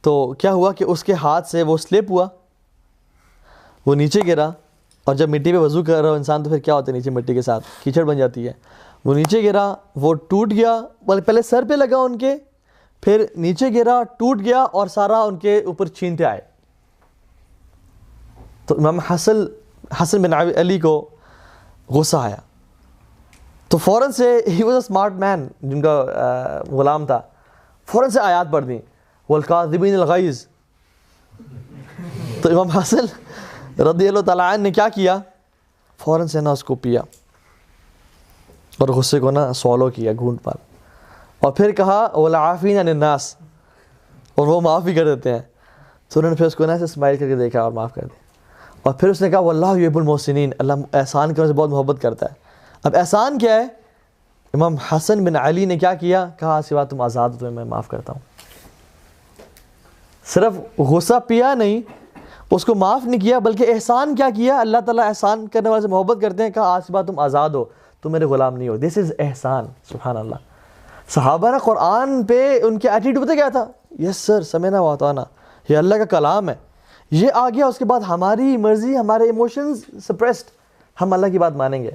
تو کیا ہوا کہ اس کے ہاتھ سے وہ سلپ ہوا، وہ نیچے گرا، اور جب مٹی پہ وضو کر رہا ہو انسان تو پھر کیا ہوتا ہے؟ نیچے مٹی کے ساتھ کیچڑ بن جاتی ہے۔ وہ نیچے گرا، وہ ٹوٹ گیا، پہلے سر پہ لگا ان کے، پھر نیچے گرا، ٹوٹ گیا، اور سارا ان کے اوپر چھینٹے آئے۔ تو امام حسن بن علی کو غصہ آیا، تو فوراً سے ہی واز اے اسمارٹ مین، جن کا غلام تھا، فوراً سے آیات پڑھ دیں والکاظمین الغیظ۔ تو امام حسن رضی اللہ تعالیٰ عنہ نے کیا کیا؟ فوراً سے نا اس کو پیا، اور غصے کو نا سولو کیا، گھونٹ پال، اور پھر کہا والعافین عن الناس، اور وہ معاف بھی کر دیتے ہیں۔ تو انہوں نے پھر اس کو نا ایسے اسمائل کر کے دیکھا اور معاف کر دیا. اور پھر اس نے کہا واللہ یحب المحسنین, اللہ احسان کرنے سے بہت محبت کرتا ہے. اب احسان کیا ہے؟ امام حسن بن علی نے کیا کیا؟ کہا سوا تم آزاد ہو تمہیں میں معاف کرتا ہوں. صرف غصہ پیا نہیں, اس کو معاف نہیں کیا, بلکہ احسان کیا کیا؟ اللہ تعالیٰ احسان کرنے والے سے محبت کرتے ہیں. کہا آج کے بعد تم آزاد ہو, تم میرے غلام نہیں ہو. دس از احسان. سبحان اللہ. صحابہ نا قرآن پہ ان کے ایٹیٹیوڈ پتہ کیا تھا؟ یس سر سمعنا واطعنا, یہ اللہ کا کلام ہے. یہ آ گیا, اس کے بعد ہماری مرضی, ہمارے ایموشنز سپریسڈ, ہم اللہ کی بات مانیں گے.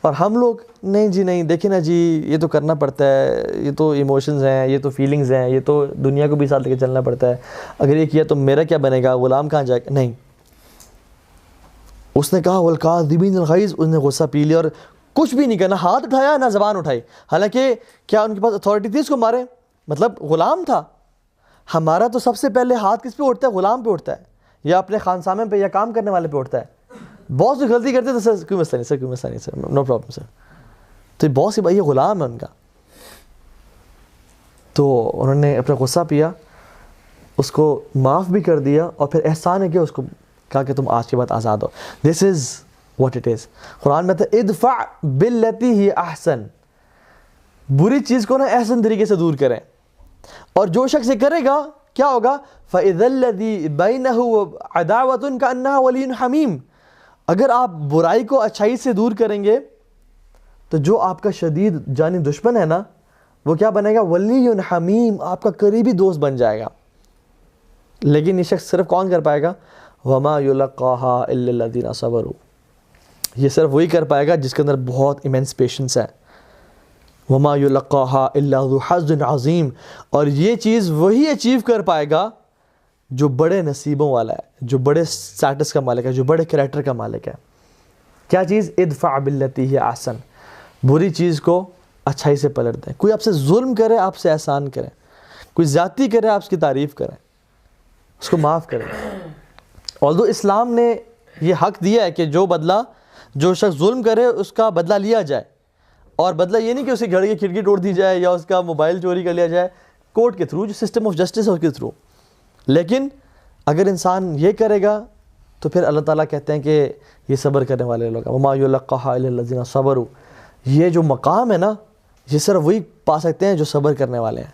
اور ہم لوگ نہیں جی نہیں, دیکھیں نا جی یہ تو کرنا پڑتا ہے, یہ تو ایموشنز ہیں, یہ تو فیلنگز ہیں, یہ تو دنیا کو بھی ساتھ لے کے چلنا پڑتا ہے, اگر یہ کیا تو میرا کیا بنے گا, غلام کہاں جائے گا. نہیں, اس نے کہا والکاظمین الغیظ, اس نے غصہ پی لیا اور کچھ بھی نہیں کرنا, ہاتھ اٹھایا نہ زبان اٹھائی. حالانکہ کیا ان کے پاس اتھارٹی تھی اس کو مارے؟ مطلب غلام تھا. ہمارا تو سب سے پہلے ہاتھ کس پہ اٹھتا ہے؟ غلام پہ اٹھتا ہے, یا اپنے خانسامے پہ یا کام کرنے والے پہ اٹھتا ہے. بہت سی غلطی کرتے تو سر کوئی مسئلہ نہیں سر, کوئی مسئلہ نہیں سر, نو پرابلم سر. تو بہت سی بھائی یہ غلام ہے ان کا. تو انہوں نے اپنا غصہ پیا, اس کو معاف بھی کر دیا, اور پھر احسان ہے کہ اس کو کہا کہ تم آج کے بعد آزاد ہو. دس از واٹ اٹ از. قرآن میں ہے ادفع باللتی ہی احسن, بری چیز کو نا احسن طریقے سے دور کریں, اور جو شخص یہ کرے گا کیا ہوگا؟ فَإِذَا الَّذِي بَيْنَهُ عَدَاوَةٌ كَأَنَّهَا وَلِيٌّ حَمِيمٌ. اگر آپ برائی کو اچھائی سے دور کریں گے تو جو آپ کا شدید جانی دشمن ہے نا, وہ کیا بنے گا؟ ولی حمیم, آپ کا قریبی دوست بن جائے گا. لیکن یہ شخص صرف کون کر پائے گا؟ وَمَا يُلَقَّاهَا إِلَّا الَّذِينَ صَبَرُوا. یہ صرف وہی کر پائے گا جس کے اندر بہت ایمنس پیشنس ہے. وَمَا يُلَقَّاهَا إِلَّا ذُو حَظٍّ عَظِيمٍ. اور یہ چیز وہی اچیو کر پائے گا جو بڑے نصیبوں والا ہے, جو بڑے سٹیٹس کا مالک ہے, جو بڑے کریکٹر کا مالک ہے. کیا چیز؟ ادفع باللتی ہی احسن, بری چیز کو اچھائی سے پلٹ دیں. کوئی آپ سے ظلم کرے آپ سے احسان کریں, کوئی زیادتی کرے آپ کی تعریف کریں, اس کو معاف کریں. although اسلام نے یہ حق دیا ہے کہ جو شخص ظلم کرے اس کا بدلہ لیا جائے, اور بدلہ یہ نہیں کہ اسے گھر کی کھڑکی توڑ دی جائے یا اس کا موبائل چوری کر لیا جائے, کورٹ کے تھرو, جو سسٹم آف جسٹس ہے اس کے تھرو. لیکن اگر انسان یہ کرے گا تو پھر اللہ تعالیٰ کہتے ہیں کہ یہ صبر کرنے والے لوگ ہیں. وَمَا يُلَقَّاهَا إِلَّا الَّذِينَ صَبَرُوا. یہ جو مقام ہے نا, یہ صرف وہی پا سکتے ہیں جو صبر کرنے والے ہیں,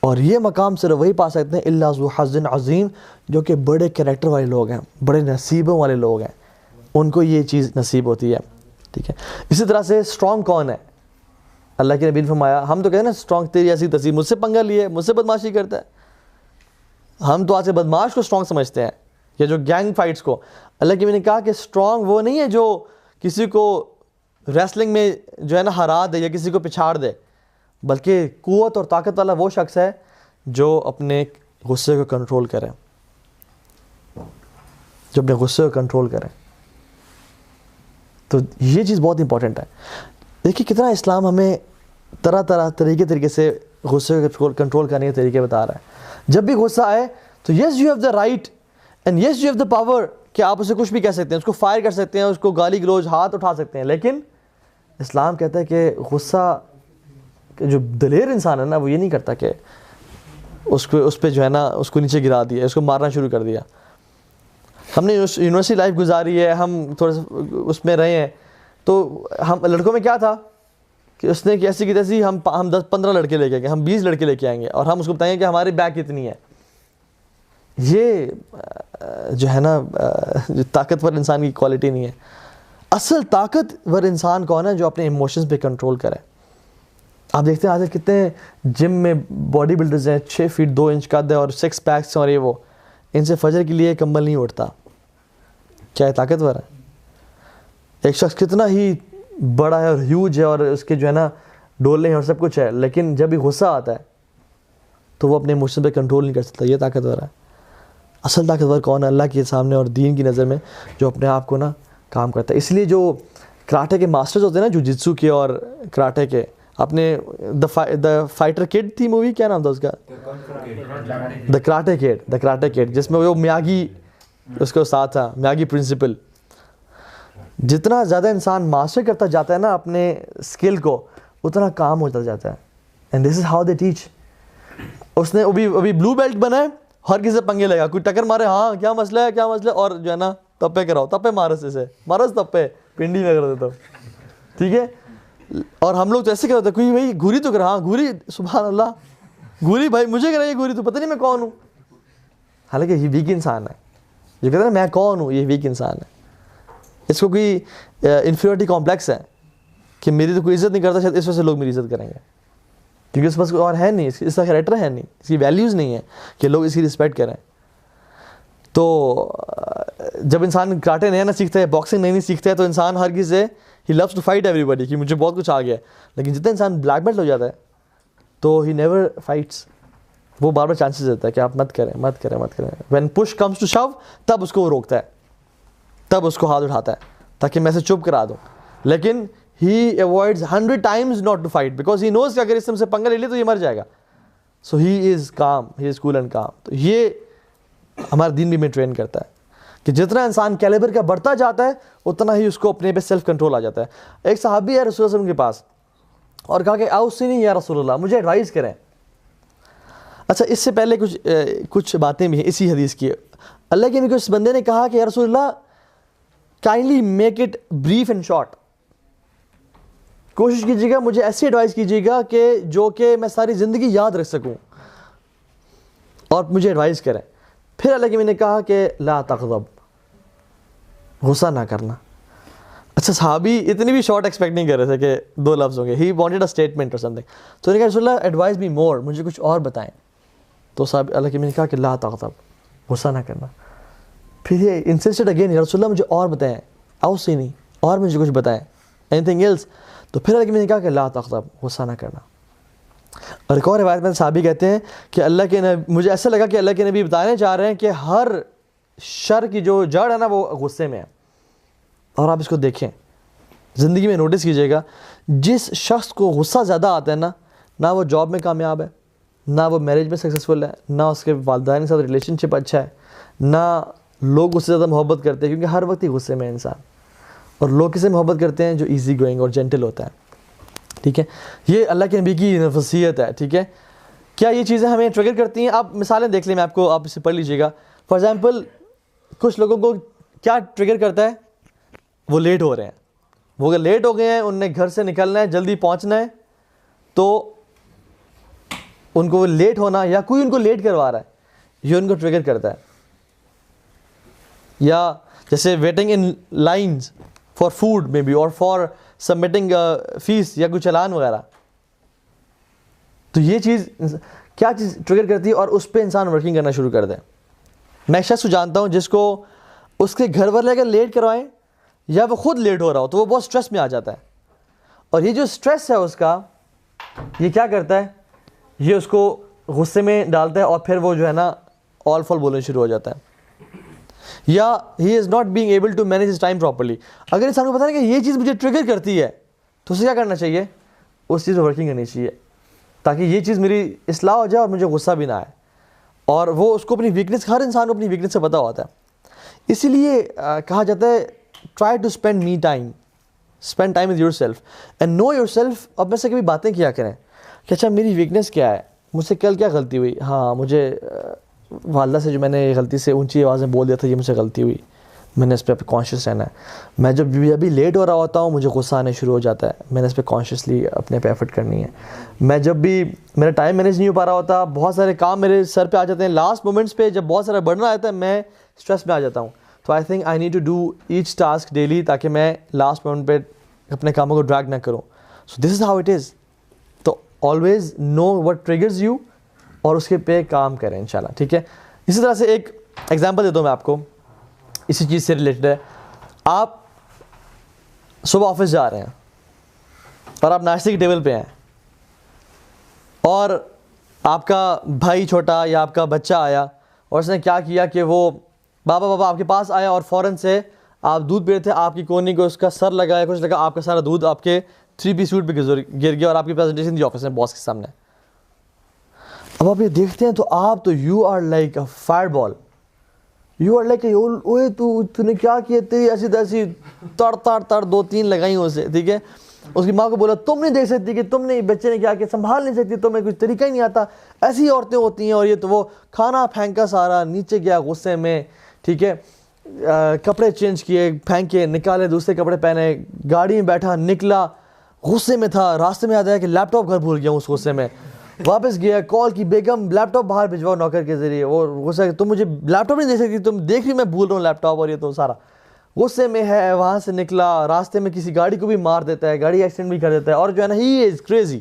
اور یہ مقام صرف وہی پا سکتے ہیں إِلَّا ذُو حَظٍّ عَظِيمٍ, جو کہ بڑے کریکٹر والے لوگ ہیں, بڑے نصیبوں والے لوگ ہیں, ان کو یہ چیز نصیب ہوتی ہے. ٹھیک ہے. اسی طرح سے اسٹرانگ کون ہے؟ اللہ کے نبی نے فرمایا, ہم تو کہتے ہیں نا اسٹرانگ تیری ایسی تصیب, مجھ سے پنگا لیے, مجھ سے بدماشی کرتا ہے. ہم تو آج سے بدماش کو اسٹرانگ سمجھتے ہیں, یا جو گینگ فائٹس کو. اللہ کے نبی نے کہا کہ اسٹرانگ وہ نہیں ہے جو کسی کو ریسلنگ میں جو ہے نا ہرا دے یا کسی کو پچھاڑ دے, بلکہ قوت اور طاقت والا وہ شخص ہے جو اپنے غصے کو کنٹرول کرے, جو اپنے غصے کو کنٹرول کرے. تو یہ چیز بہت امپورٹنٹ ہے. دیکھیے کتنا اسلام ہمیں طریقے سے غصے کو کنٹرول کرنے کے طریقے بتا رہا ہے. جب بھی غصہ آئے تو yes you have the right and yes you have the power, کہ آپ اسے کچھ بھی کہہ سکتے ہیں, اس کو فائر کر سکتے ہیں, اس کو گالی گلوچ ہاتھ اٹھا سکتے ہیں. لیکن اسلام کہتا ہے کہ غصہ, جو دلیر انسان ہے نا, وہ یہ نہیں کرتا کہ اس پہ جو ہے نا اس کو نیچے گرا دیا, اس کو مارنا شروع کر دیا. ہم نے یونیورسٹی لائف گزاری ہے, ہم تھوڑا سا اس میں رہے ہیں, تو ہم لڑکوں میں کیا تھا کہ اس نے کیسی کی تیسی ہم 10-15 لڑکے لے کے گئے, ہم 20 لڑکے لے کے آئیں گے, اور ہم اس کو بتائیں گے کہ ہماری بیک کتنی ہے. یہ جو ہے نا جو طاقتور انسان کی کوالٹی نہیں ہے. اصل طاقتور انسان کون ہے؟ جو اپنے ایموشنز پہ کنٹرول کرے. آپ دیکھتے ہیں آج کتنے جم میں باڈی بلڈرز ہیں, 6 فٹ 2 انچ قد ہے اور 6 پیکس, اور یہ وہ, ان سے فجر کے لیے کمبل نہیں اٹھتا. کیا ہے؟ طاقتور ہے. ایک شخص کتنا ہی بڑا ہے اور ہیوج ہے, اور اس کے جو ہے نا ڈولے ہیں اور سب کچھ ہے, لیکن جب بھی غصہ آتا ہے تو وہ اپنے ایموشن پہ کنٹرول نہیں کر سکتا. یہ طاقتور ہے. اصل طاقتور کون ہے؟ اللہ کے سامنے اور دین کی نظر میں جو اپنے آپ کو نا کام کرتا ہے. اس لیے جو کراٹے کے ماسٹرز ہوتے ہیں نا, جو جتسو کے اور کراٹے کے, اپنے دا فائٹر کڈ تھی مووی, کیا نام تھا اس کا؟ دا کراٹے کڈ, جس میں وہ میاگی اس کا استاد تھا, میاگی پرنسپل. جتنا زیادہ انسان ماسٹر کرتا جاتا ہے نا اپنے اسکل کو, اتنا کام ہوتا جاتا ہے. And this is how they teach. اس نے ابھی بلو بیلٹ بنا ہے, ہر کسی سے پنگے لگا, کوئی ٹکر مارے, ہاں کیا مسئلہ ہے کیا مسئلہ ہے, اور جو ہے نا تپے کراؤ, تپے مارس سے مارس تپے پنڈی میں کر دیتا ہوں, ٹھیک ہے. اور ہم لوگ تو ایسے کرتے ہیں, کوئی بھائی گوری تو کرا, ہاں گوری, سبحان اللہ گوری بھائی مجھے کرائی گوری, تو پتہ نہیں میں کون ہوں. حالانکہ یہ ویک انسان ہے, جو کہتے ہیں نا میں کون ہوں, یہ ویک انسان ہے. اس کو کوئی انفیریٹی کمپلیکس ہے کہ میری تو کوئی عزت نہیں کرتا, شاید اس وجہ سے لوگ میری عزت کریں گے, کیونکہ اس پاس کوئی اور ہے نہیں, اس کا کریکٹر ہے نہیں, اس کی ویلیوز نہیں ہے کہ لوگ اس کی رسپیکٹ کریں. تو جب انسان کراٹے نیا نہ سیکھتا ہے, باکسنگ نہیں سیکھتا ہے, تو انسان ہر کسی سے he loves to fight everybody, کہ مجھے بہت کچھ آ گیا ہے. لیکن جتنا انسان بلیک بیلٹ ہو جاتا ہے تو ہی نیور فائٹس, وہ بار بار چانسز دیتا ہے کہ آپ مت کریں مت کریں مت کریں. When push comes to shove, تب اس کو وہ روکتا ہے, تب اس کو ہاتھ اٹھاتا ہے تاکہ میں سے چپ کرا دوں. لیکن he avoids 100 times not to fight because he knows کہ اگر اس سے پنگا لے لے تو یہ مر جائے گا. So he is calm, he is cool and calm. تو یہ ہمارا دین بھی میں ٹرین کرتا ہے کہ جتنا انسان کیلیبر کا بڑھتا جاتا ہے اتنا ہی اس کو اپنے پہ سیلف کنٹرول آ جاتا ہے. ایک صحابی ہے رسول اللہ علیہ وسلم کے پاس, اور کہا کہ اوصنی یا رسول اللہ, مجھے ایڈوائز کریں. اچھا اس سے پہلے کچھ باتیں بھی ہیں اسی حدیث کی. اللہ کے نبی کو اس بندے نے کہا کہ یا رسول اللہ kindly make it brief and short, کوشش کیجیے گا مجھے ایسی ایڈوائز کیجیے گا کہ جو کہ میں ساری زندگی یاد رکھ سکوں, اور مجھے ایڈوائز کریں. پھر اللہ کے نبی نے کہا کہ لا تغضب, غصہ نہ کرنا. اچھا صحابی اتنی بھی شارٹ ایکسپیکٹ نہیں کر رہے تھے کہ 2 لفظ ہوں گے, ہی وانٹڈ اے اسٹیٹمنٹ اور سم تھنگ. تو نے کہا رسول اللہ ایڈوائز می مور, مجھے کچھ اور بتائیں. تو صاحب اللہ کے نبی نے کہا کہ لا تغضب, غصہ نہ کرنا. پھر یہ انسسٹڈ اگین, یا رسول اللہ مجھے اور بتائیں, اوصنی, اور مجھے کچھ بتائیں, اینی تھنگ ایلس. تو پھر اللہ کے نبی نے کہا کہ لا تغضب, غصہ نہ کرنا. اور ایک اور روایت میں صحابی کہتے ہیں کہ اللہ کے نبی, مجھے ایسا لگا کہ اللہ کے نبی بتانے چاہ رہے ہیں کہ ہر شر کی جو جڑ ہے نا وہ غصے میں ہے. اور آپ اس کو دیکھیں زندگی میں, نوٹس کیجئے گا, جس شخص کو غصہ زیادہ آتا ہے نا, نہ وہ جاب میں کامیاب ہے, نہ وہ میرج میں سکسیزفل ہے, نہ اس کے والدین کے ساتھ ریلیشن شپ اچھا ہے, نہ لوگ اس سے زیادہ محبت کرتے ہیں, کیونکہ ہر وقت ہی غصے میں انسان. اور لوگ کسے محبت کرتے ہیں, جو ایزی گوئنگ اور جینٹل ہوتا ہے. ٹھیک ہے, یہ اللہ کے نبی کی نفسیت ہے. ٹھیک ہے, کیا یہ چیزیں ہمیں ٹریگر کرتی ہیں؟ آپ مثالیں دیکھ لیں, میں آپ اسے پڑھ لیجئے گا. فار ایگزامپل کچھ لوگوں کو کیا ٹریگر کرتا ہے, وہ لیٹ ہو رہے ہیں, وہ اگر لیٹ ہو گئے ہیں, انہیں گھر سے نکلنا ہے, جلدی پہنچنا ہے, تو ان کو لیٹ ہونا یا کوئی ان کو لیٹ کروا رہا ہے, یہ ان کو ٹریگر کرتا ہے. یا جیسے waiting in lines for food میں بھی, اور فار سبمٹنگ فیس یا کوئی چلان وغیرہ. تو یہ چیز کیا چیز ٹریگر کرتی ہے, اور اس پہ انسان ورکنگ کرنا شروع کر دے. میں ایک شخص کو جانتا ہوں جس کو اس کے گھر والے اگر لیٹ کروائیں یا وہ خود لیٹ ہو رہا ہو تو وہ بہت سٹریس میں آ جاتا ہے. اور یہ جو سٹریس ہے اس کا, یہ کیا کرتا ہے, یہ اس کو غصے میں ڈالتا ہے, اور پھر وہ جو ہے نا آل فال بولنا شروع ہو جاتا ہے. یا he is not being able to manage his time properly. اگر انسان کو پتا ہے کہ یہ چیز مجھے ٹریگر کرتی ہے تو اسے کیا کرنا چاہیے, اس چیز پہ ورکنگ کرنی چاہیے, تاکہ یہ چیز میری اصلاح ہو جائے اور مجھے غصہ بھی نہ آئے. اور وہ اس کو اپنی ویکنیس, ہر انسان کو اپنی ویکنیس سے پتہ ہوتا ہے. اسی لیے کہا جاتا ہے try to spend me time, spend time with yourself and know yourself. اب میں سے کبھی باتیں کیا کریں کہ اچھا میری ویکنیس کیا ہے, مجھ سے کل کیا غلطی ہوئی, ہاں مجھے والدہ سے جو میں نے غلطی سے اونچی آواز میں بول دیا تھا, یہ مجھ سے غلطی ہوئی, میں نے اس پہ کانشیس رہنا ہے. میں جب بھی ابھی لیٹ ہو رہا ہوتا ہوں مجھے غصہ آنے شروع ہو جاتا ہے, میں نے اس پہ کانشیسلی اپنے پہ ایفرٹ کرنی ہے. میں جب بھی میرا ٹائم مینیج نہیں ہو پا رہا ہوتا, بہت سارے کام میرے سر پہ آ جاتے ہیں, لاسٹ مومنٹس پہ جب بہت سارا بڑھنا آتا ہے میں اسٹریس میں آ جاتا ہوں. تو I think I need to do each task daily, تاکہ میں لاسٹ مومنٹ پہ اپنے کاموں کو ڈریگ نہ کروں. So this is how it is. تو always know what triggers you, اور اس کے پہ کام کریں انشاءاللہ. ٹھیک ہے, اسی طرح سے ایک ایگزامپل دیتا ہوں میں آپ کو, اسی چیز سے ریلیٹڈ ہے. آپ صبح آفس جا رہے ہیں اور آپ ناشتے کی ٹیبل پہ ہیں, اور آپ کا بھائی چھوٹا یا آپ کا بچہ آیا اور اس نے کیا کیا کہ وہ بابا آپ کے پاس آیا, اور فوراً سے آپ دودھ پی رہے تھے, آپ کی کونی کو اس کا سر لگایا, کچھ لگا, آپ کا سارا دودھ آپ کے 3 پیس سوٹ پہ گر گیا, اور آپ کی پریزنٹیشن دی آفس میں باس کے سامنے. اب آپ یہ دیکھتے ہیں تو آپ تو you are like a fireball, you are like away تو نے کیا کیا, تیری ایسی تیسی تڑ 2-3 لگائی اسے. ٹھیک ہے, اس کی ماں کو بولا تم نہیں دیکھ سکتی کہ تم نے بچے نے کیا کہ سنبھال نہیں سکتی, تمہیں کچھ طریقہ ہی نہیں آتا, ایسی عورتیں ہوتی ہیں. اور یہ تو وہ کھانا پھینکا سارا, نیچے گیا غصے میں, ٹھیک ہے, کپڑے چینج کیے, پھینکے, نکالے, دوسرے کپڑے پہنے, گاڑی میں بیٹھا, نکلا, غصے میں تھا, راستے میں یاد آیا کہ لیپ ٹاپ گھر بھول گیا ہوں, اس غصے میں واپس گیا, کال کی, بیگم لیپ ٹاپ باہر بھجواؤ نوکر کے ذریعے. اور غصہ کہ تم مجھے لیپ ٹاپ نہیں دے سکتی, تم دیکھ رہی میں بھول رہا ہوں لیپ ٹاپ, اور یہ تو سارا غصے میں ہے. وہاں سے نکلا, راستے میں کسی گاڑی کو بھی مار دیتا ہے, گاڑی ایکسیڈنٹ بھی کر دیتا ہے. اور جو ہے نا ہی از کریزی.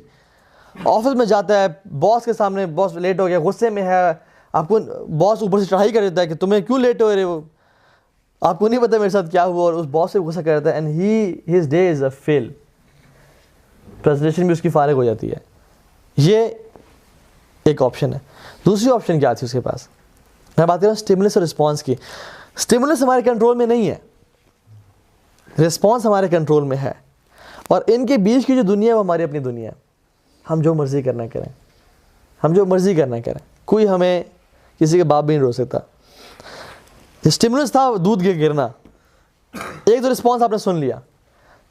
آفس میں جاتا ہے, باس کے سامنے, باس لیٹ ہو گیا, غصے میں ہے, آپ کو باس اوپر سے چڑھائی کر دیتا ہے کہ تمہیں کیوں لیٹ ہو رہے ہو, آپ کو نہیں پتا میرے ساتھ کیا ہوا, اور اس باس سے غصہ کر دیتا ہے. And his day is a fail, presentation بھی اس کی فارغ ہو جاتی ہے. یہ ایک آپشن ہے. دوسری آپشن کیا تھی اس کے پاس؟ میں بات کر رہا ہوں اسٹیمولس اور رسپانس کی. اسٹیمولس ہمارے کنٹرول میں نہیں ہے, رسپانس ہمارے کنٹرول میں ہے, اور ان کے بیچ کی جو دنیا ہے وہ ہماری اپنی دنیا ہے. ہم جو مرضی کرنا کریں, ہم جو مرضی کرنا کریں, کوئی ہمیں کسی کے باپ بھی نہیں روک سکتا. اسٹیمولس تھا دودھ کے گرنا, ایک تو رسپانس آپ نے سن لیا.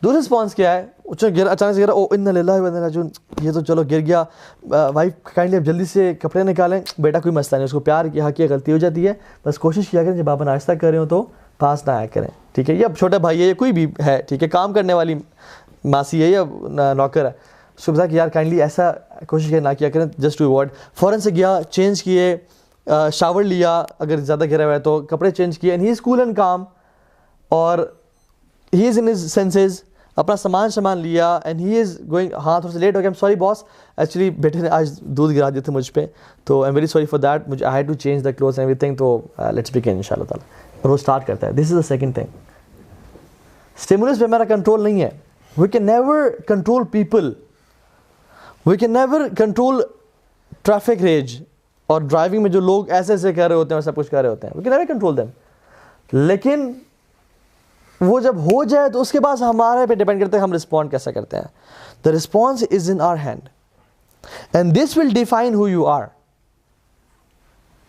دوسرا رسپانس کیا ہے؟ اچانک سے گرا, او انا للہ و انا الیہ راجعون, یہ تو چلو گر گیا, وائف کائنڈلی اب جلدی سے کپڑے نکالیں, بیٹا کوئی مسئلہ نہیں, اس کو پیار کیا, حق کیا, غلطی ہو جاتی ہے, بس کوشش کیا کریں جب آپ ناشتہ کر رہے ہو تو پاس نہ آیا کریں, ٹھیک ہے, یا چھوٹا بھائی ہے یا کوئی بھی ہے, ٹھیک ہے, کام کرنے والی ماسی ہے یا نوکر ہے, اس کو بتا کہ یار کائنڈلی ایسا کوشش کریں نہ کیا کریں, جسٹ ٹو ایوائڈ. فوراً سے گیا, چینج کیے, شاور لیا, اگر زیادہ گرا ہوا ہے تو کپڑے چینج کیے, and he is cool and کام, اور ہی از ان ہز سینسز, اپنا سامان لیا, اینڈ ہی از گوئنگ. ہاں تھوڑا سا لیٹ ہو گیا, سوری باس, ایکچولی بیٹے نے آج دودھ گرا دیے تھے مجھ پہ, تو I am very sorry for that, مجھے I had to change the clothes and everything, تو لیٹس بگن ان شاء اللہ تعالیٰ. اور وہ اسٹارٹ کرتا ہے. This is the second thing. Stimulus پہ ہمارا کنٹرول نہیں ہے. We can never control people, we can never control traffic rage, اور ڈرائیونگ میں جو لوگ ایسے کر رہے ہوتے ہیں, سب کچھ کر رہے ہوتے ہیں, we can never control them. لیکن وہ جب ہو جائے تو اس کے بعد ہمارے پہ ڈیپینڈ کرتا ہے ہم رسپونڈ کیسا کرتے ہیں. The response is in our hand, and this will define who you are,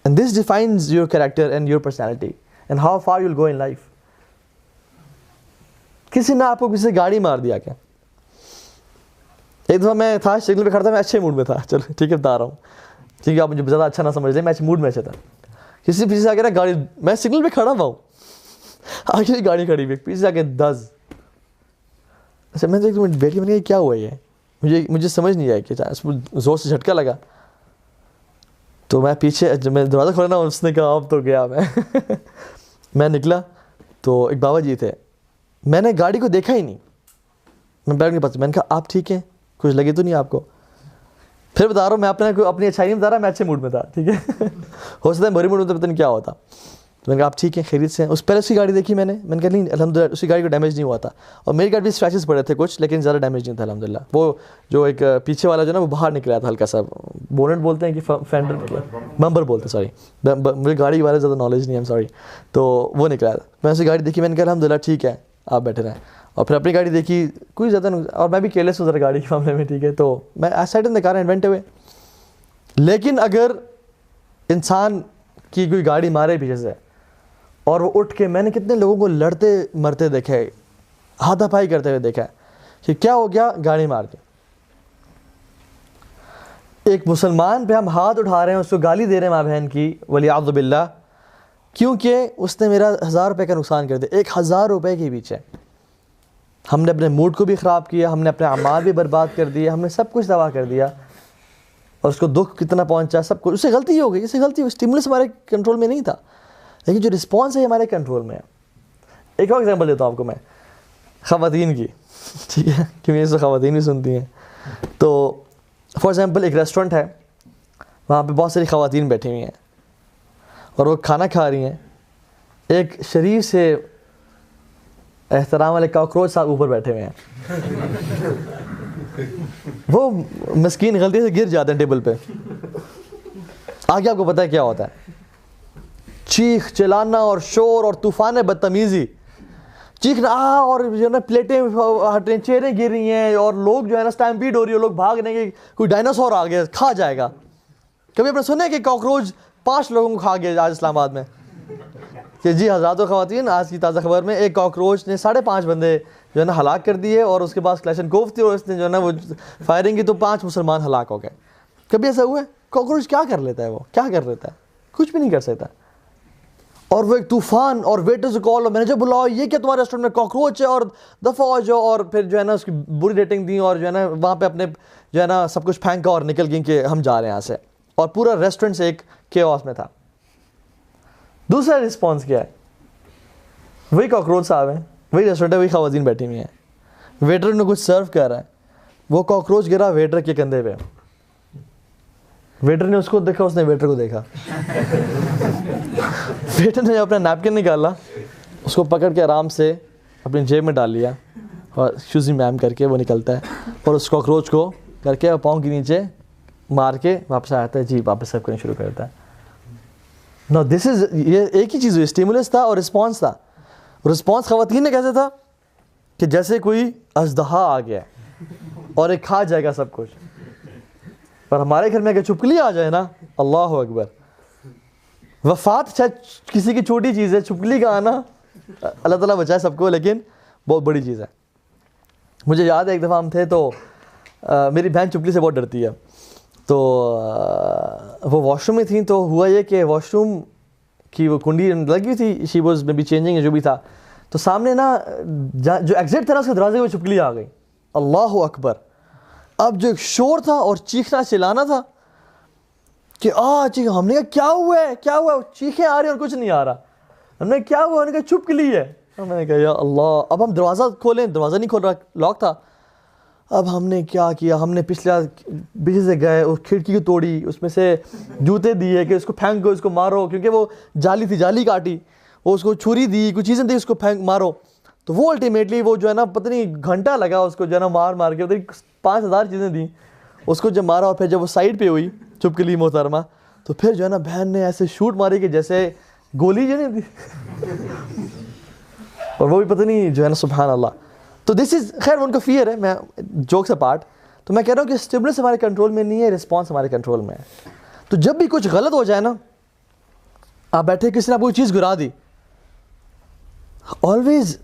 and this defines your character and your personality and how far you will go in life. کسی نے آپ کو کسی سے گاڑی مار دیا کیا؟ ایک دفعہ میں تھا سگنل پہ کھڑا تھا, میں اچھے موڈ میں تھا, چلو ٹھیک ہے بتا رہا ہوں, ٹھیک ہے, آپ مجھے زیادہ اچھا نہ سمجھ لیں, میں اچھے موڈ میں اچھا تھا. کسی پیچھے سے آ کے نا گاڑی, میں سگنل پہ کھڑا ہوا ہوں, آگے گاڑی کھڑی ہوئی, پیچھے سے آ کے 10. اچھا میں دیکھ بیٹھ کے میں نے کیا ہوا یہ, مجھے سمجھ نہیں آیا کہ زور سے جھٹکا لگا. تو میں پیچھے, جب میں دروازہ کھولا نا, اس نے کہا اب تو گیا میں نکلا تو ایک بابا جی تھے, میں نے گاڑی کو دیکھا ہی نہیں, میں بیٹھ کے پاس, میں نے کہا آپ ٹھیک ہیں, کچھ لگے تو نہیں آپ کو؟ پھر بتا رہا ہوں, میں اپنی اچھائی نہیں بتا رہا, میں اچھے موڈ میں تھا, ٹھیک ہے, ہو سکتا ہے بری موڈ میں تو پتہ نہیں کیا ہوتا. تو میں نے کہا آپ ٹھیک ہیں, خیریت سے ہیں؟ اس پہلے اس کی گاڑی دیکھی میں نے کہا نہیں الحمدللہ اس کی گاڑی کو ڈیمیج نہیں ہوا تھا, اور میری گاڑی بھی اسکریچز پڑے تھے کچھ, لیکن زیادہ ڈیمیج نہیں تھا الحمدللہ. وہ جو ایک پیچھے والا جو نا وہ باہر نکلا تھا ہلکا سا, بونٹ بولتے ہیں کہ فینڈر, بمپر بولتے ہیں, سوری مجھے گاڑی کے بارے میں زیادہ نالج نہیں ہے, سوری. تو وہ نکلا تھا, میں اس کی گاڑی دیکھی, میں نے کہا الحمدللہ ٹھیک ہے آپ بیٹھے رہیں. اور پھر اپنی گاڑی دیکھی, کوئی زیادہ اور میں بھی کیئرلیس ہوں ذرا گاڑی کے معاملے میں, ٹھیک ہے, تو میں I side in the car and went away. لیکن اگر انسان کی کوئی گاڑی مارے پیچھے سے, اور وہ اٹھ کے, میں نے کتنے لوگوں کو لڑتے مرتے دیکھے, ہاتھا پائی کرتے ہوئے دیکھا ہے کہ کیا ہو گیا, گاڑی مار دی. ایک مسلمان پہ ہم ہاتھ اٹھا رہے ہیں, اس کو گالی دے رہے ہیں ماں بہن کی, ولیعوذ باللہ, کیونکہ اس نے میرا 1000 روپے کا نقصان کر دیا. 1000 روپے کے پیچھے ہم نے اپنے موڈ کو بھی خراب کیا, ہم نے اپنے اعمال بھی برباد کر دیے, ہم نے سب کچھ تباہ کر دیا, اور اس کو دکھ کتنا پہنچا, سب کچھ. اس سے غلطی ہو گئی, اس سے غلطی ہوئی, اسٹیمولس ہمارے کنٹرول میں نہیں تھا, لیکن جو رسپانس ہے ہمارے کنٹرول میں ہے. ایک اور ایگزامپل دیتا ہوں آپ کو میں, خواتین کی, ٹھیک ہے, کیونکہ اس سے خواتین بھی سنتی ہیں. تو فار ایگزامپل ایک ریسٹورینٹ ہے, وہاں پہ بہت ساری خواتین بیٹھی ہوئی ہیں, اور وہ کھانا کھا رہی ہیں. ایک شریف سے احترام والے کاکروچ صاحب اوپر بیٹھے ہوئے ہیں, وہ مسکین غلطی سے گر جاتے ہیں ٹیبل پہ. آگے آپ کو پتہ ہے کیا ہوتا ہے, چیخ چلانا اور شور اور طوفان بدتمیزی, چیخنا اور جو ہے نا پلیٹیں ہٹیں, چیریں گر رہی ہیں, اور لوگ جو ہے نا اسٹیمپیڈ ہو رہی ہے, لوگ بھاگ رہے ہیں کہ کوئی ڈائناسور آ گیا کھا جائے گا. کبھی آپ نے سنا ہے کہ کاکروچ 5 لوگوں کو کھا گیا آج اسلام آباد میں؟ کہ جی حضرات و خواتین, آج کی تازہ خبر میں ایک کاکروچ نے 5.5 بندے جو ہے نا ہلاک کر دیے, اور اس کے پاس کلیشن کوف تھی, اور اس نے جو ہے نا وہ فائرنگ کی تو 5 مسلمان ہلاک ہو گئے. کبھی ایسا ہوا ہے؟ کاکروچ کیا کر لیتا ہے, وہ کیا کر لیتا ہے؟ کچھ بھی نہیں کر سکتا. اور وہ ایک طوفان, اور ویٹر سے کال, اور مینیجر بلاؤ, یہ کیا تمہارے ریسٹورنٹ میں کاکروچ ہے اور دفعہ ہو جاؤ, اور پھر جو ہے نا اس کی بری ریٹنگ دی, اور جو ہے نا وہاں پہ اپنے جو ہے نا سب کچھ پھینکا اور نکل گئی کہ ہم جا رہے ہیں یہاں سے, اور پورا ریسٹورنٹ سے ایک کیوس میں تھا. دوسرا رسپانس کیا ہے؟ وہی کاکروچ صاحب ہیں, وہی ریسٹورنٹ ہے, وہی خواتین بیٹھی ہوئی ہیں, ویٹر نے کچھ سرو کر رہا ہے, وہ کاکروچ گرا ویٹر کے کندھے پہ, ویٹر نے اس کو دیکھا, اس نے ویٹر کو دیکھا. ویٹر نے اپنا نیپکن نکالا, اس کو پکڑ کے آرام سے اپنی جیب میں ڈال لیا, اور شوزی میم کر کے وہ نکلتا ہے, اور اس کاکروچ کو کر کے پاؤں کے نیچے مار کے واپس آتا ہے, جی واپس سب کرنا شروع کرتا ہے. نا دس از, یہ ایک ہی چیز ہوئی, اسٹیمولس تھا اور رسپانس تھا. رسپانس خواتین نے کیسے تھا کہ جیسے کوئی اژدہا آ گیا اور ایک کھا جائے گا سب کچھ. پر ہمارے گھر میں اگر چھپکلی آ جائے نا, اللہ اکبر, وفات شاید کسی کی چھوٹی چیز ہے, چھپکلی کا آنا اللہ تعالیٰ بچائے سب کو, لیکن بہت بڑی چیز ہے. مجھے یاد ہے ایک دفعہ ہم تھے تو میری بہن چھپکلی سے بہت ڈرتی ہے, تو وہ واش روم میں تھیں, تو ہوا یہ کہ واش روم کی وہ کنڈی لگی ہوئی تھی, شی واز میں بی چینجنگ جو بھی تھا, تو سامنے نا جو ایگزٹ تھا نا اس کے دروازے میں چھپکلی آ گئی. اللہ اکبر. اب جو ایک شور تھا اور چیخنا چلانا تھا کہ ہم نے کہا کیا ہوا ہے, کیا ہوا ہے, چیخیں آ رہی اور کچھ نہیں آ رہا. ہم نے کیا ہوا, ہم نے کہا چھپکلی ہے. میں نے کہا یا اللہ. اب ہم دروازہ کھولیں, دروازہ نہیں کھول رہا, لاک تھا. اب ہم نے کیا کیا, ہم نے پیچھے سے گئے, اس کھڑکی کو توڑی, اس میں سے جوتے دیے کہ اس کو پھینکو, اس کو مارو, کیونکہ وہ جالی تھی, جالی کاٹی, وہ اس کو چھری دی, کچھ چیزیں دی, اس کو پھینک مارو. تو وہ الٹیمیٹلی وہ جو ہے نا پتہ نہیں گھنٹہ لگا اس کو جو ہے نا مار کے, 5000 چیزیں دیں اس کو جب مارا. اور پھر جب وہ سائڈ پہ ہوئی چھپکلی محترمہ, تو پھر جو ہے نا بہن نے ایسے شوٹ ماری کہ جیسے گولی جو نہیں تھی, اور وہ بھی پتہ نہیں جو ہے نا سبحان اللہ. تو دس از, خیر ان کا فیئر ہے, میں جوکس اپارٹ, تو میں کہہ رہا ہوں کہ اسٹیمولس ہمارے کنٹرول میں نہیں ہے, رسپانس ہمارے کنٹرول میں ہے. تو جب بھی کچھ غلط ہو جائے نا, آپ بیٹھے, کسی نے آپ کو چیز گرا دی, آلویز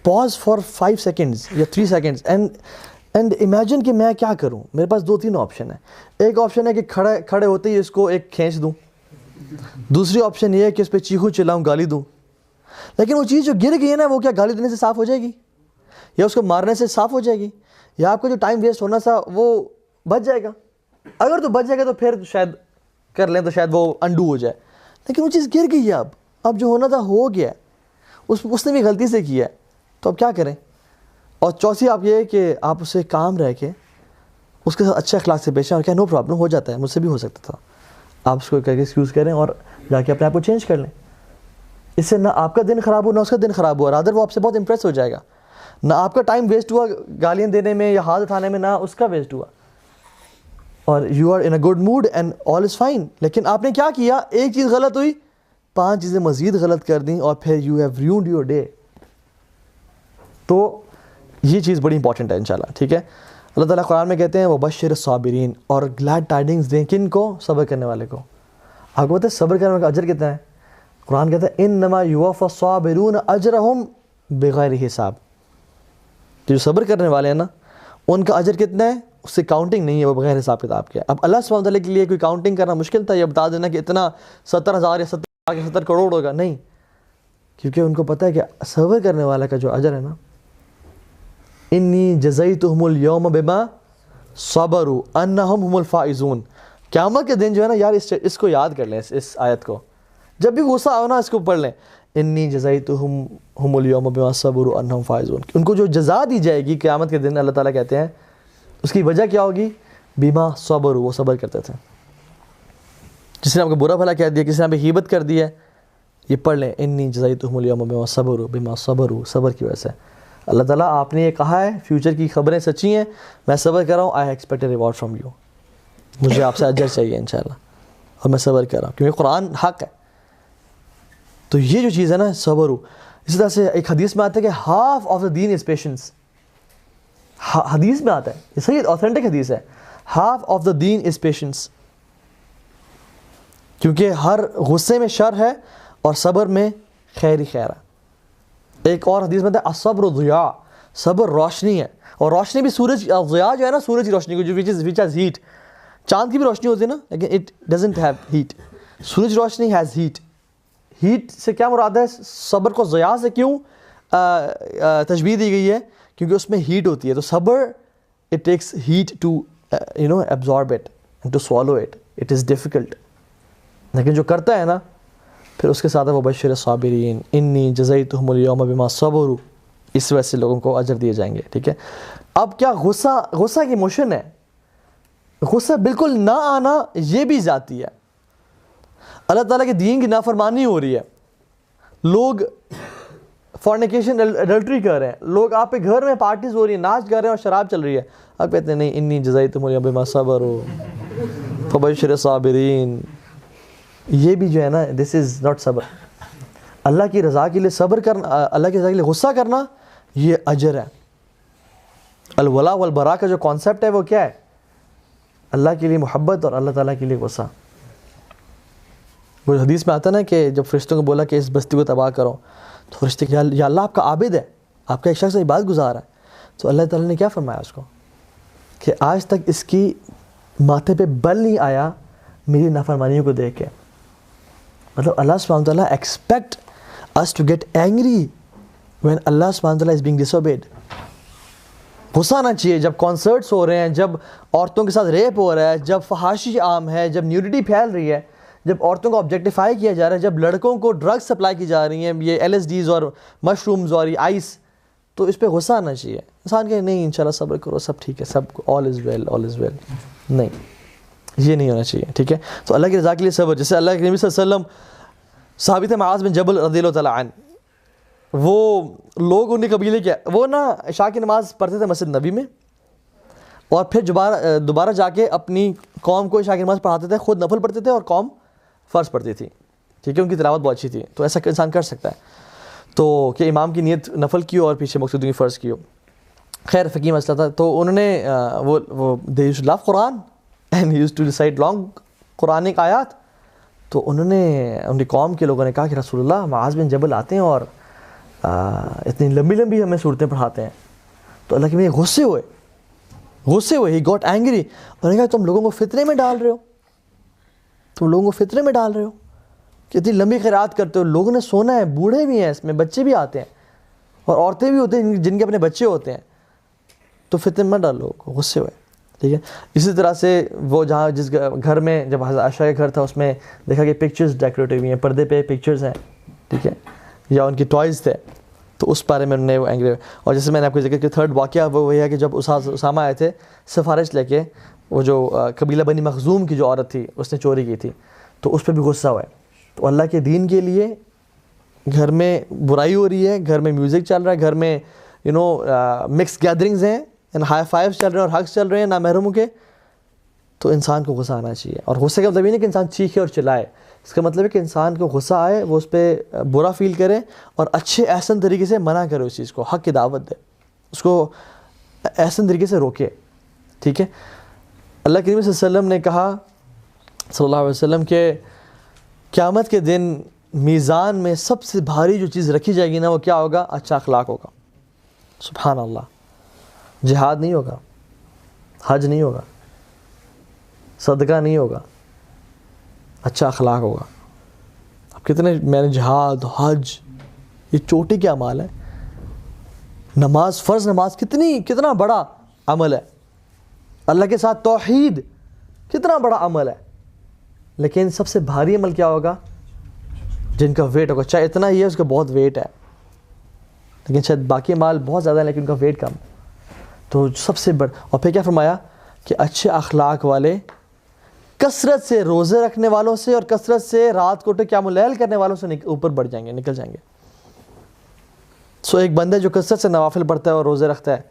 پاز فار 5 سیکنڈز یا 3 سیکنڈز اینڈ امیجن کہ میں کیا کروں. میرے پاس 2-3 آپشن ہیں. ایک آپشن ہے کہ کھڑے ہوتے ہی اس کو ایک کھینچ دوں. دوسری آپشن یہ ہے کہ اس پہ چیخوں چلاؤں, گالی دوں. لیکن وہ چیز جو گر گئی ہے نا, وہ کیا گالی دینے سے صاف ہو جائے گی, یا اس کو مارنے سے صاف ہو جائے گی, یا آپ کا جو ٹائم ویسٹ ہونا تھا وہ بچ جائے گا؟ اگر تو بچ جائے گا تو پھر شاید کر لیں, تو شاید وہ انڈو ہو جائے. لیکن وہ چیز گر گئی ہے, اب جو ہونا تھا ہو گیا ہے, اس نے بھی غلطی سے کیا ہے, تو اب کیا کریں؟ اور چوتھی آپ یہ ہے کہ آپ اسے کام رہ کے اس کے ساتھ اچھے اخلاق سے پیش آئیں, اور کیا نو پرابلم, ہو جاتا ہے, مجھ سے بھی ہو سکتا تھا. آپ اس کو کہہ کے ایکسکیوز کریں اور جا کے اپنے آپ کو چینج کر لیں. اس سے نہ آپ کا دن خراب ہو, نہ اس کا دن خراب ہوا, رادر وہ آپ سے بہت امپریس ہو جائے گا. نہ آپ کا ٹائم ویسٹ ہوا گالیاں دینے میں یا ہاتھ اٹھانے میں, نہ اس کا ویسٹ ہوا, اور you are in a good mood and all is fine. لیکن آپ نے کیا کیا, ایک چیز غلط ہوئی, 5 چیزیں مزید غلط کر دیں, اور پھر you have Raiwind your day. تو یہ چیز بڑی امپورٹنٹ ہے انشاءاللہ, ٹھیک ہے. اللہ تعالیٰ قرآن میں کہتے ہیں وبشر الصابرین, اور گلیڈ ٹائڈنگز دیں, کن کو؟ صبر کرنے والے کو. آپ کو پتہ ہے صبر کرنے والے کا اجر کتنا ہے؟ قرآن کہتا ہے انما یوفی الصابرون اجرہم بغیر حساب. جو صبر کرنے والے ہیں نا, ان کا اجر کتنا ہے, اس سے کاؤنٹنگ نہیں ہے, وہ بغیر حساب کتاب کے. اب اللہ سبحانہ وتعالیٰ کے لیے کوئی کاؤنٹنگ کرنا مشکل تھا, یہ بتا دینا کہ اتنا 70,000 یا 70 کروڑ ہوگا, نہیں, کیونکہ ان کو پتہ ہے کہ صبر کرنے والے کا جو اجر ہے نا, انی جزیتہم الیوم بما صبروا انہم هم الفائزون. قیامت کے دن جو ہے نا یار, اس کو یاد کر لیں, اس آیت کو, جب بھی غصہ آؤ نا اس کو پڑھ لیں, انی جزیتہم الیوم بما صبروا انہم فائزون. ان کو جو جزا دی جائے گی قیامت کے دن, اللہ تعالیٰ کہتے ہیں اس کی وجہ کیا ہوگی, بما صبروا, وہ صبر کرتے تھے. جس نے آپ کو برا بھلا کہہ دیا, کسی نے آپ کو غیبت کر دی ہے, یہ پڑھ لیں انی جزیتہم الیوم بما صبروا, بما صبروا, صبر کی وجہ سے. اللہ تعالیٰ آپ نے یہ کہا ہے, فیوچر کی خبریں سچی ہیں, میں صبر کر رہا ہوں, I expect a reward from you, مجھے آپ سے اجر چاہیے انشاءاللہ, اور میں صبر کر رہا ہوں کیونکہ قرآن حق ہے. تو یہ جو چیز ہے نا صبر. اسی طرح سے ایک حدیث میں آتا ہے کہ ہاف آف دا دین از پیشنس. حدیث میں آتا ہے, یہ صحیح آتھینٹک حدیث ہے, ہاف آف دا دین از پیشنس. کیونکہ ہر غصے میں شر ہے اور صبر میں خیر ہی خیر ہے. ایک اور حدیث میں آتا ہے الصبر ضیاء, صبر روشنی ہے, اور روشنی بھی سورج ضیاء جو ہے نا, سورج کی روشنی کو جو وچ ہیز ہیٹ. چاند کی بھی روشنی ہوتی ہے نا, لیکن اٹ ڈزنٹ ہیو ہیٹ. سورج روشنی ہیز ہیٹ. ہیٹ سے کیا مراد ہے؟ صبر کو ضیاء سے کیوں تشبیہ دی گئی ہے؟ کیونکہ اس میں ہیٹ ہوتی ہے. تو صبر it takes heat to absorb it and to swallow it. It is difficult. لیکن جو کرتا ہے نا پھر اس کے ساتھ وہ بشر صابرین انی جزیتہم اليوم بما صبروا, اس وجہ سے لوگوں کو اجر دیے جائیں گے. ٹھیک ہے. اب کیا غصہ کی موشن ہے, غصہ بالکل نہ آنا یہ بھی ذاتی ہے. اللہ تعالیٰ کے دین کی نافرمانی ہو رہی ہے, لوگ فورنیکیشن ایڈلٹری کر رہے ہیں, لوگ آپ کے گھر میں پارٹیز ہو رہی ہیں, ناچ کر رہے ہیں اور شراب چل رہی ہے, آپ کہتے ہیں نہیں انی جزیتہم اليوم بما صبروا فبشر صابرین. یہ بھی جو ہے نا دس از ناٹ صبر. اللہ کی رضا کے لیے صبر کرنا, اللہ کی رضا کے لیے غصہ کرنا یہ اجر ہے. الولا والبرا کا جو کانسیپٹ ہے وہ کیا ہے؟ اللہ کے لیے محبت اور اللہ تعالیٰ کے لیے غصہ. وہ حدیث میں آتا نا کہ جب فرشتوں کو بولا کہ اس بستی کو تباہ کرو, تو فرشتے کہ یا اللہ آپ کا عابد ہے, آپ کا ایک شخص عبادت گزار ہے. تو اللہ تعالیٰ نے کیا فرمایا اس کو کہ آج تک اس کی ماتھے پہ بل نہیں آیا میری نافرمانیوں کو دیکھ کے. مطلب اللہ سبحانہ وتعالیٰ expect us to get angry when Allah subhanahu wa ta'ala is being disobeyed. غصہ آنا چاہیے جب کانسرٹس ہو رہے ہیں, جب عورتوں کے ساتھ ریپ ہو رہا ہے, جب فحاشی عام ہے, جب نیوڈیٹی پھیل رہی ہے, جب عورتوں کو آبجیکٹیفائی کیا جا رہا ہے, جب لڑکوں کو ڈرگس سپلائی کی جا رہی ہیں, یہ LSDs اور مشرومز اور یہ آئس, تو اس پہ غصہ آنا چاہیے. انسان کہ نہیں انشاءاللہ صبر کرو, سب ٹھیک ہے, سب all is well. نہیں, یہ نہیں ہونا چاہیے. ٹھیک ہے. تو اللہ کی رضا کے لیے صبر, جیسے اللہ کے نبی صلی اللہ علیہ وسلم ثابت معاذ بن جبل رضی اللہ تعالیٰ عنہ, وہ لوگ ان کے قبیلے کے وہ نا عشاء کی نماز پڑھتے تھے مسجد نبی میں, اور پھر دوبارہ جا کے اپنی قوم کو عشاء کی نماز پڑھاتے تھے. خود نفل پڑھتے تھے اور قوم فرض پڑھتی تھی. ٹھیک ہے. ان کی تلاوت بہت اچھی تھی, تو ایسا انسان کر سکتا ہے. تو کہ امام کی نیت نفل کی ہو اور پیچھے مقصودوں کی فرض کی ہو. خیر فقی مسئلہ تھا. تو انہوں نے وہ they used to love Quran and he used to recite long Quranic آیات. تو انہوں نے ان کی قوم کے لوگوں نے کہا کہ رسول اللہ معاذ بن جبل آتے ہیں اور اتنی لمبی ہمیں صورتیں پڑھاتے ہیں. تو اللہ کے نبی غصے ہوئے he got angry. انہوں نے کہا تم لوگوں کو فتنے میں ڈال رہے ہو, کہ اتنی لمبی قرات کرتے ہو. لوگوں نے سونا ہے, بوڑھے بھی ہیں اس میں, بچے بھی آتے ہیں اور عورتیں بھی ہوتے ہیں جن کے اپنے بچے ہوتے ہیں, تو فتنے میں ڈالو. غصے ہوئے. ٹھیک ہے. اسی طرح سے وہ جہاں جس گھر میں جب حضرت عائشہ کا گھر تھا اس میں دیکھا کہ پکچرز ڈیکوریٹ ہوئی ہیں, پردے پہ پکچرز ہیں. ٹھیک ہے. یا ان کی ٹوائز تھے, تو اس بارے میں انہوں نے وہ اینگری ہوئے. اور جیسے میں نے آپ کو ذکر کیا تھرڈ واقعہ وہ وہی ہے کہ جب اسامہ آئے تھے سفارش لے کے, وہ جو قبیلہ بنی مخزوم کی جو عورت تھی اس نے چوری کی تھی, تو اس پہ بھی غصہ ہوا ہے. تو اللہ کے دین کے لیے گھر میں برائی ہو رہی ہے, گھر میں میوزک چل رہا ہے, گھر میں مکس گیدرنگز ہیں, ہائی فائیوز چل رہے ہیں اور حقs چل رہے ہیں نامحرموں کے, تو انسان کو غصہ آنا چاہیے. اور غصے کا مطلب یہ نہیں کہ انسان چیخے اور چلائے, اس کا مطلب ہے کہ انسان کو غصہ آئے, وہ اس پہ برا فیل کرے اور اچھے احسن طریقے سے منع کرے, اس چیز کو حق کی دعوت دے, اس کو احسن طریقے سے روکے. ٹھیک ہے. اللہ کے نبی صلی اللہ علیہ وسلم نے کہا صلی اللہ علیہ وسلم کہ قیامت کے دن میزان میں سب سے بھاری جو چیز رکھی جائے گی نا وہ کیا ہوگا؟ اچھا اخلاق ہوگا. سبحان اللہ. جہاد نہیں ہوگا, حج نہیں ہوگا, صدقہ نہیں ہوگا, اچھا اخلاق ہوگا. اب کتنے میں نے جہاد حج یہ چوٹی کے اعمال ہے, نماز فرض نماز کتنا بڑا عمل ہے, اللہ کے ساتھ توحید کتنا بڑا عمل ہے, لیکن سب سے بھاری عمل کیا ہوگا؟ جن کا ویٹ ہوگا, چاہے اتنا ہی ہے اس کا بہت ویٹ ہے, لیکن شاید باقی اعمال بہت زیادہ ہیں لیکن ان کا ویٹ کم. تو سب سے بڑا. اور پھر کیا فرمایا کہ اچھے اخلاق والے کثرت سے روزے رکھنے والوں سے اور کثرت سے رات کو قیام اللیل کرنے والوں سے اوپر بڑھ جائیں گے, نکل جائیں گے. سو ایک بندہ جو کثرت سے نوافل پڑھتا ہے اور روزے رکھتا ہے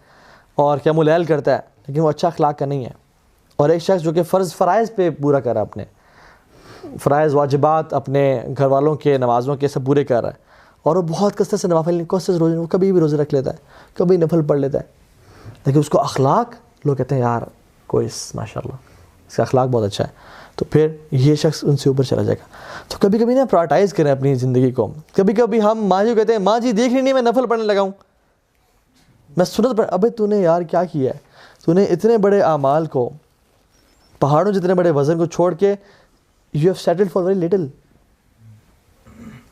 اور قیام اللیل کرتا ہے لیکن وہ اچھا اخلاق کا نہیں ہے, اور ایک شخص جو کہ فرائض پہ پورا کر رہا ہے, اپنے فرائض واجبات اپنے گھر والوں کے نمازوں کے سب پورے کر رہا ہے, اور وہ بہت کثرت سے نوافل روزے, وہ کبھی بھی روزے رکھ لیتا ہے, کبھی نفل پڑھ لیتا ہے, لیکن اس کو اخلاق لوگ کہتے ہیں یار کوئی ماشاء اللہ اس کا اخلاق بہت اچھا ہے, تو پھر یہ شخص ان سے اوپر چلا جائے گا. تو کبھی کبھی نا پرائورٹائز کریں اپنی زندگی کو. کبھی کبھی ہم ماں جی کہتے ہیں ماں جی دیکھ رہی نہیں میں نفل پڑھنے لگا ہوں, میں سنت پر ابے تو نے یار کیا کیا ہے, تو نے اتنے بڑے اعمال کو, پہاڑوں جتنے بڑے وزن کو چھوڑ کے you have settled for very little.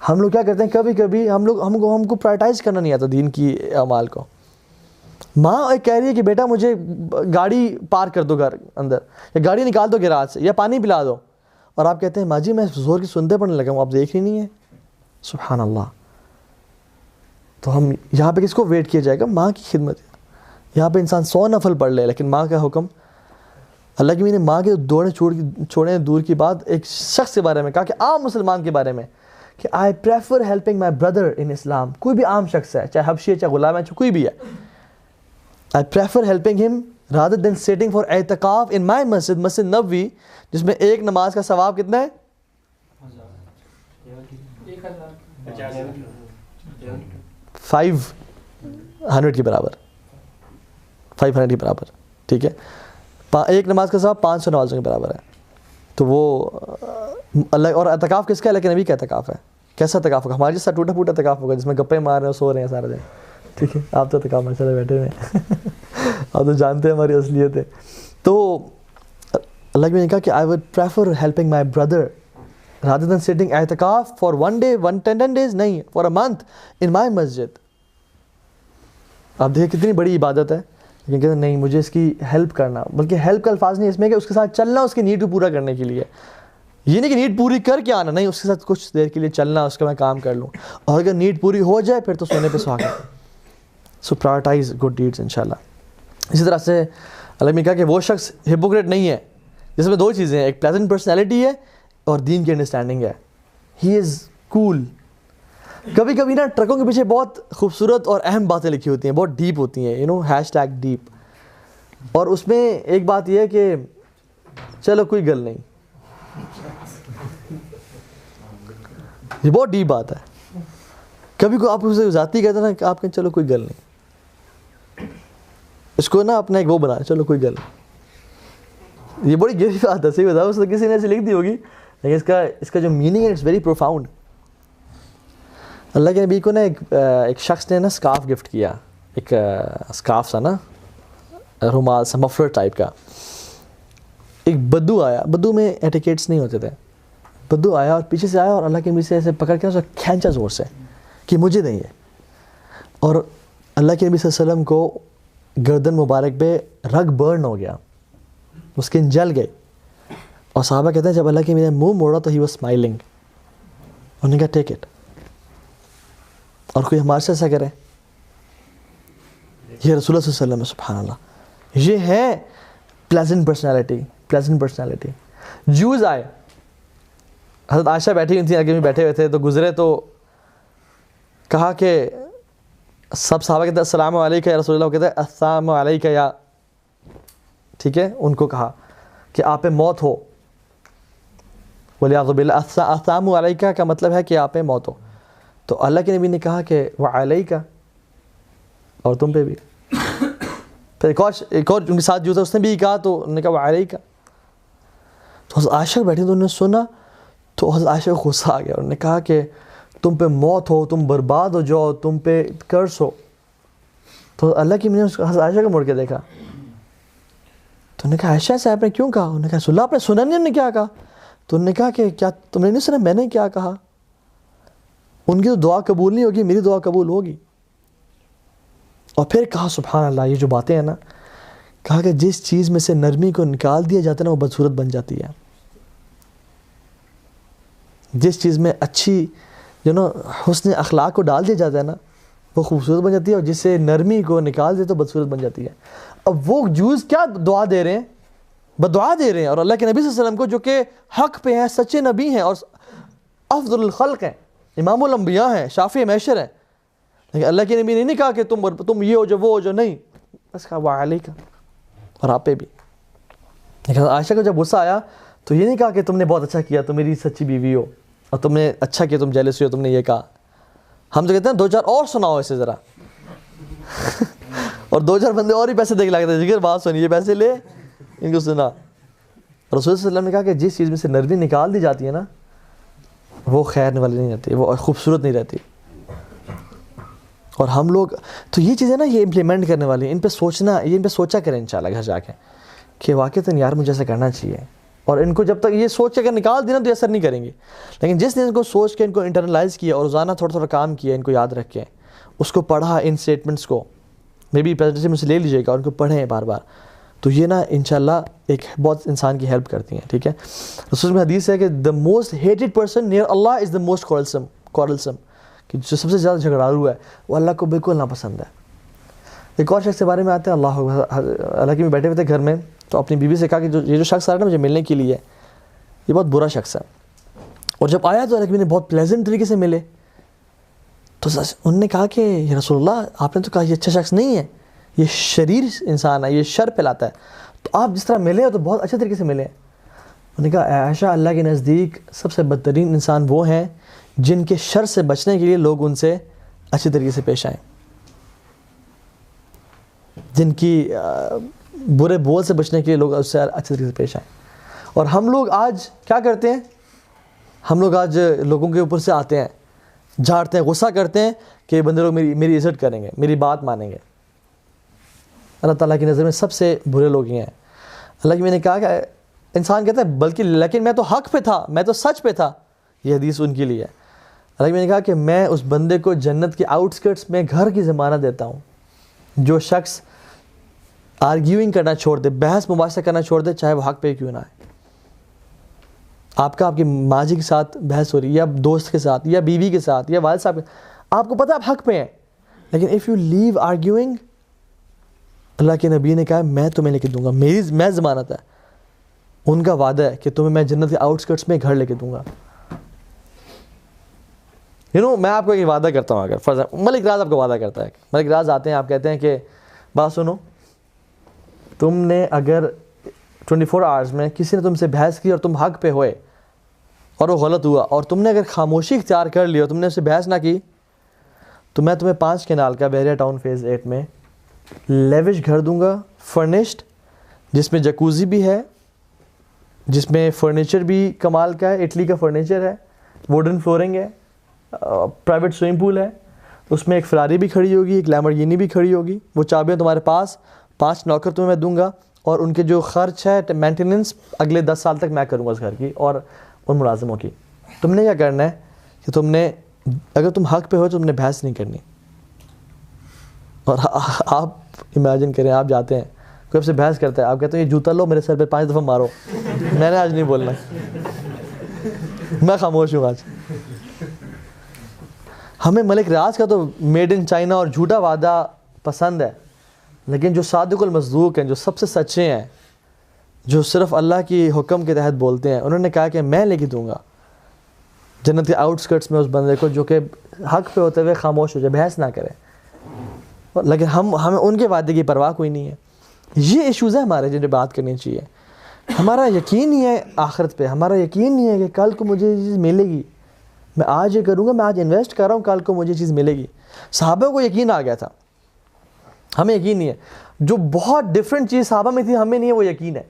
ہم لوگ کیا کرتے ہیں کبھی کبھی ہم کو پرائرٹائز کرنا نہیں آتا دین کی اعمال کو. ماں ایک کہہ رہی ہے کہ بیٹا مجھے گاڑی پارک کر دو گھر اندر, یا گاڑی نکال دو گیراج سے, یا پانی پلا دو, اور آپ کہتے ہیں ماں جی میں زور کی سنتے پڑھنے لگا ہوں, آپ دیکھ ہی نہیں ہے. سبحان اللہ. تو ہم یہاں پہ کس کو ویٹ کیا جائے گا؟ ماں کی خدمت. یہاں پہ انسان 100 نفل پڑھ لے, لیکن ماں کا حکم. اللہ کی نے ماں کے دوڑے چھوڑے دور کی بات ایک شخص کے بارے میں کہا, کہ عام مسلمان کے بارے میں, کہ I prefer helping my brother in Islam. کوئی بھی عام شخص ہے, چاہے حبشی ہے, چاہے غلام ہے, چاہے کوئی بھی ہے, آئی پریفر ہیلپنگ ہم رادر دین سیٹنگ فار اعتکاف ان مائی مسجد, مسجد نبوی, جس میں ایک نماز کا ثواب کتنا ہے؟ 500 کے برابر, 500 کے برابر. ٹھیک ہے, ایک نماز کا ثواب 500 نمازوں کے برابر ہے. تو وہ اللہ, اور اعتکاف کس کا ہے؟ لیکن نبی کا اعتکاف ہے. کیسا اعتکاف ہوگا؟ ہمارے جیسا ٹوٹا پھوٹا اعتکاف ہوگا جس میں گپے مار رہے ہیں, سو رہے ہیں سارے دن. ٹھیک ہے, آپ تو اعتکاف ماشاء اللہ بیٹھے ہوئے ہیں, آپ تو جانتے ہیں ہماری اصلیت ہے. تو اللہ نے کہا کہ I would prefer helping my brother rather than sitting اعتکاف for 1 day 10 days, نہیں, for a month in my مسجد. آپ دیکھیں کتنی بڑی عبادت ہے, لیکن کہتے ہیں نہیں مجھے اس کی ہیلپ کرنا, بلکہ ہیلپ کا الفاظ نہیں اس میں کہ اس کے ساتھ چلنا اس کی نیڈ کو پورا کرنے کے لیے. یہ نہیں کہ نیڈ پوری کر کے آنا, نہیں, اس کے ساتھ کچھ دیر کے لیے چلنا, اس کا میں کام کر لوں, اور اگر نیڈ پوری ہو جائے پھر تو سونے پہ سہاگا. سو پرائرٹائز گڈ ڈیڈز انشاءاللہ. اسی طرح سے اللہ نے کہا کہ وہ شخص ہپوکریٹ نہیں ہے جس میں 2 چیزیں ہیں, ایک پلیزنٹ پرسنالٹی ہے اور دین کی انڈرسٹینڈنگ ہے. ہی از کول. کبھی کبھی نا ٹرکوں کے پیچھے بہت خوبصورت اور اہم باتیں لکھی ہوتی ہیں, بہت ڈیپ ہوتی ہیں, #ڈیپ. اور اس میں ایک بات یہ ہے کہ چلو کوئی گل نہیں, یہ بہت ڈیپ بات ہے. کبھی کوئی آپ اسے ذاتی کہتے ہیں نا کہ آپ کہیں چلو کوئی گل نہیں, اس کو نا اپنا ایک وہ بنا, چلو کوئی گل. یہ بڑی گہری بات ہے, صحیح بتاؤ, اس نے کسی نے ایسے لکھ دی ہوگی, لیکن اس کا جو میننگ ہے اٹس ویری پروفاؤنڈ. اللہ کے نبی کو نا ایک شخص نے نا اسکارف گفٹ کیا, ایک اسکارف سا نا, رومال سا, مفلر ٹائپ کا. ایک بدو آیا, بدو میں ایٹیکیٹس نہیں ہوتے تھے, بدو آیا اور پیچھے سے آیا اور اللہ کے نبی سے ایسے پکڑ کے اسے کھینچا زور سے کہ مجھے دیں یہ. اور اللہ کے نبی صلی اللہ علیہ وسلم کو گردن مبارک پہ رگ برن ہو گیا, اسکن جل گئی. اور صحابہ کہتے ہیں جب اللہ کے نبی نے منہ موڑا تو ہی واز اسمائلنگ. انہوں نے کہا ٹیک اٹ. اور کوئی ہمارے سے ایسا کرے؟ یہ رسول اللہ صلی اللہ علیہ وسلم, سبحان اللہ, یہ ہے پلیزنٹ پرسنالٹی, پلیزنٹ پرسنالٹی. جوز آئے, حضرت عائشہ بیٹھی ہوئی تھیں, آگے میں بیٹھے ہوئے تھے, تو گزرے تو کہا کہ سب صحابہ کہتے ہیں السلام علیکم یا رسول اللہ, کہتے ہیں السلام علیکم یا, ٹھیک ہے, ان کو کہا کہ آپ پہ موت ہو. وَلِعَذُ بِاللَّهِ, السلام علیکم کا مطلب ہے کہ آپ پہ موت ہو. تو اللہ کے نبی نے کہا کہ وعلیکہ, اور تم پہ بھی. پھر ایک اور ان کے ساتھ جو تھا اس نے بھی کہا, تو انہوں نے کہا وعلیکہ. تو حضرت عائشہ بیٹھی تو انہوں نے سنا, تو حضرت عائشہ کو غصہ آ گیا. انہوں نے کہا کہ تم پہ موت ہو, تم برباد ہو جاؤ, تم پہ کرس ہو. تو اللہ کی نے حضرت عائشہ کو مڑ کے دیکھا, تو انہوں نے کہا عائشہ سے آپ نے کیوں کہا؟ انہوں نے کہا رسول اللہ آپ نے سنا نہیں, انہوں نے کیا کہا؟ تو انہوں نے کہا کہ کیا تم نے نہیں سنا میں نے کیا کہا؟ ان کی تو دعا قبول نہیں ہوگی, میری دعا قبول ہوگی. اور پھر کہا سبحان اللہ, یہ جو باتیں ہیں نا, کہا کہ جس چیز میں سے نرمی کو نکال دیا جاتا ہے نا وہ بدصورت بن جاتی ہے. جس چیز میں اچھی جو نا حسن اخلاق کو ڈال دیا جاتا ہے نا وہ خوبصورت بن جاتی ہے, اور جس سے نرمی کو نکال دے تو بدصورت بن جاتی ہے. اب وہ جوز کیا دعا دے رہے ہیں؟ بدعا دے رہے ہیں. اور اللہ کے نبی صلی اللہ علیہ وسلم کو جو کہ حق پہ ہیں, سچے نبی ہیں اور افضل الخلق ہیں, امام الانبیاء ہیں, شافع محشر ہیں, لیکن اللہ کے نبی نے نہیں کہا کہ تم یہ ہو جو وہ ہو جو, نہیں, بس کہا وعلیکہ, اور آپ پہ بھی. لیکن عائشہ کو جب غصہ آیا تو یہ نہیں کہا کہ تم نے بہت اچھا کیا, تم میری سچی بیوی ہو اور تم نے اچھا کیا, تم جیلس ہوئی ہو, تم نے یہ کہا. ہم تو کہتے ہیں 2-4 اور سناؤ اسے ذرا, اور 2-4 بندے اور ہی پیسے دے کے لاتے ہیں, جگر بات سنی, یہ پیسے لے, ان کو سنا. رسول صلی اللہ علیہ وسلم نے کہا کہ جس چیز میں سے نرمی نکال دی جاتی ہے نا وہ خیر والی نہیں رہتی, وہ خوبصورت نہیں رہتی. اور ہم لوگ تو یہ چیزیں نا یہ امپلیمنٹ کرنے والی ہیں، ان پہ سوچنا، یہ ان پہ سوچا کریں انشاءاللہ گھر جا کے کہ واقعتاً یار مجھے ایسا کرنا چاہیے. اور ان کو جب تک یہ سوچ کے اگر نکال دینا تو یہ اثر نہیں کریں گے. لیکن جس نے ان کو سوچ کے ان کو انٹرنلائز کیا اور روزانہ تھوڑا تھوڑا کام کیا، ان کو یاد رکھیں، اس کو پڑھا، ان اسٹیٹمنٹس کو مے بی پریزنٹیشن میں سے لے لیجیے گا اور ان کو پڑھیں بار بار، تو یہ نا انشاءاللہ ایک بہت انسان کی ہیلپ کرتی ہیں. ٹھیک ہے، رسول میں حدیث ہے کہ the most hated person near اللہ از دا موسٹ quarrelsome، کہ جو سب سے زیادہ جھگڑالو ہے وہ اللہ کو بالکل ناپسند ہے. ایک اور شخص کے بارے میں آتے ہیں، اللہ کے میں بیٹھے ہوئے تھے گھر میں، تو اپنی بیوی سے کہا کہ یہ جو شخص آ رہا ہے نا مجھے ملنے کے لیے، یہ بہت برا شخص ہے. اور جب آیا تو اللہ کے نے بہت پلیزنٹ طریقے سے ملے، تو انہوں نے کہا کہ یا رسول اللہ آپ نے تو کہا یہ اچھا شخص نہیں ہے، یہ شریر انسان ہے، یہ شر پھیلاتا ہے، تو آپ جس طرح ملے ہو تو بہت اچھے طریقے سے ملے. انہوں نے کہا عائشہ اللہ کے نزدیک سب سے بدترین انسان وہ ہیں جن کے شر سے بچنے کے لیے لوگ ان سے اچھے طریقے سے پیش آئیں، جن کی برے بول سے بچنے کے لیے لوگ اس سے اچھے طریقے سے پیش آئیں. اور ہم لوگ آج کیا کرتے ہیں، ہم لوگ آج لوگوں کے اوپر سے آتے ہیں، جھاڑتے ہیں، غصہ کرتے ہیں کہ یہ بندے لوگ میری عزت کریں گے، میری بات مانیں گے. اللہ تعالیٰ کی نظر میں سب سے برے لوگ ہی ہیں. اللہ کی میں نے کہا کہ انسان کہتا ہے بلکہ لیکن میں تو حق پہ تھا، میں تو سچ پہ تھا، یہ حدیث ان کے لیے ہے. اللہ کی میں نے کہا کہ میں اس بندے کو جنت کے آؤٹ اسکرٹس میں گھر کی ضمانت دیتا ہوں. جو شخص آرگیوئنگ کرنا چھوڑ دے، بحث مباحثہ کرنا چھوڑ دے، چاہے وہ حق پہ کیوں نہ آئے. آپ کی ماں جی کے ساتھ بحث ہو رہی ہے، یا دوست کے ساتھ، یا بیوی کے ساتھ، یا والد صاحب کے، آپ کو پتہ آپ حق پہ ہیں، لیکن اف یو لیو آرگیوئنگ، اللہ کے نبی نے کہا میں تمہیں لے کے دوں گا، میں ضمانت ہے. ان کا وعدہ ہے کہ تمہیں میں جنت کے آؤٹ اسکرٹس میں گھر لے کے دوں گا. میں آپ کو ایک وعدہ کرتا ہوں، اگر فرض ملک راز آپ کو وعدہ کرتا ہے، ملک راز آتے ہیں، آپ کہتے ہیں کہ بات سنو، تم نے اگر 24 آورز میں کسی نے تم سے بحث کی اور تم حق پہ ہوئے اور وہ غلط ہوا، اور تم نے اگر خاموشی اختیار کر لی اور تم نے اس سے بحث نہ کی، تو میں تمہیں 5 کنال کا بحریہ ٹاؤن فیز 8 میں لیوش گھر دوں گا، فرنشڈ، جس میں جکوزی بھی ہے، جس میں فرنیچر بھی کمال کا ہے، اٹلی کا فرنیچر ہے، ووڈن فلورنگ ہے، پرائیویٹ سوئمنگ پول ہے، اس میں ایک فراری بھی کھڑی ہوگی، ایک لیمبورگینی بھی کھڑی ہوگی، وہ چابیاں تمہارے پاس، 5 نوکر تمہیں میں دوں گا، اور ان کے جو خرچ ہے مینٹیننس اگلے 10 سال تک میں کروں گا اس گھر کی اور ان ملازموں کی. تم نے کیا کرنا ہے کہ تم نے اگر تم حق پہ ہو تو تم نے بحث نہیں کرنی. اور آپ امیجن کریں، آپ جاتے ہیں، کوئی آپ سے بحث کرتا ہے، آپ کہتے ہیں یہ جوتا لو میرے سر پہ 5 دفعہ مارو، میں نے آج نہیں بولنا، میں خاموش ہوں آج. ہمیں ملک ریاض کا تو میڈ ان چائنا اور جھوٹا وعدہ پسند ہے، لیکن جو صادق المصدوق ہیں، جو سب سے سچے ہیں، جو صرف اللہ کی حکم کے تحت بولتے ہیں، انہوں نے کہا کہ میں لے کے دوں گا جنت کے آؤٹ اسکرٹس میں اس بندے کو جو کہ حق پہ ہوتے ہوئے خاموش ہو جائے، بحث نہ کرے. لیکن ہمیں ان کے وعدے کی پرواہ کوئی نہیں ہے. یہ ایشوز ہیں ہمارے جن پہ بات کرنی چاہیے. ہمارا یقین نہیں ہے آخرت پہ، ہمارا یقین نہیں ہے کہ کل کو مجھے یہ چیز ملے گی، میں آج یہ کروں گا، میں آج انویسٹ کر رہا ہوں، کل کو مجھے چیز ملے گی. صحابہ کو یقین آ گیا تھا، ہمیں یقین نہیں ہے. جو بہت ڈفرینٹ چیز صحابہ میں تھی ہمیں نہیں ہے، وہ یقین ہے.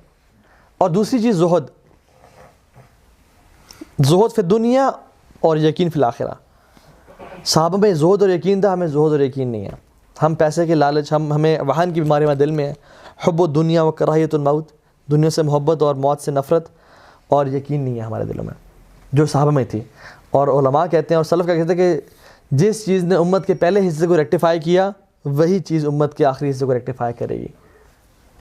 اور دوسری چیز زہد فی دنیا اور یقین فی الآخرہ. صحابہ میں زہد اور یقین تھا، ہمیں زہد اور یقین نہیں ہے. ہم پیسے کے لالچ، ہمیں وہن کی بیماری میں دل میں ہے، حب الدنیا و کراہیت الموت، دنیا سے محبت اور موت سے نفرت، اور یقین نہیں ہے ہمارے دلوں میں جو صحابہ میں تھی. اور علماء کہتے ہیں اور سلف کا کہتے ہیں کہ جس چیز نے امت کے پہلے حصے کو ریکٹیفائی کیا وہی چیز امت کے آخری حصے کو ریکٹیفائی کرے گی.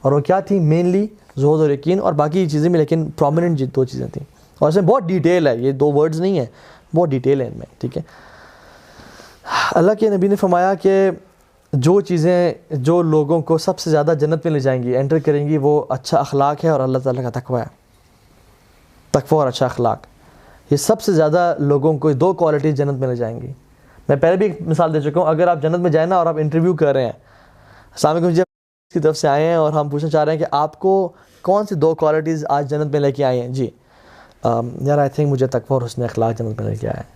اور وہ کیا تھی؟ مینلی زہد اور یقین، اور باقی چیزیں بھی، لیکن پرومیننٹ 2 چیزیں تھیں. اور اس میں بہت ڈیٹیل ہے، یہ 2 ورڈز نہیں ہیں، بہت ڈیٹیل ہے ان میں. ٹھیک ہے، اللہ کے نبی نے فرمایا کہ جو چیزیں جو لوگوں کو سب سے زیادہ جنت میں لے جائیں گی، انٹر کریں گی، وہ اچھا اخلاق ہے اور اللہ تعالیٰ کا تقوی ہے. تقوی اور اچھا اخلاق، یہ سب سے زیادہ لوگوں کو 2 کوالٹیز جنت میں لے جائیں گی. میں پہلے بھی ایک مثال دے چکا ہوں. اگر آپ جنت میں جائیں نا اور آپ انٹرویو کر رہے ہیں، السلام علیکم جی کی طرف سے آئے ہیں اور ہم پوچھنا چاہ رہے ہیں کہ آپ کو کون سی 2 کوالٹیز آج جنت میں لے کے آئے ہیں؟ جی یار آئی تھنک مجھے تقوی اور حسن اخلاق جنت میں لے کے آئے ہیں.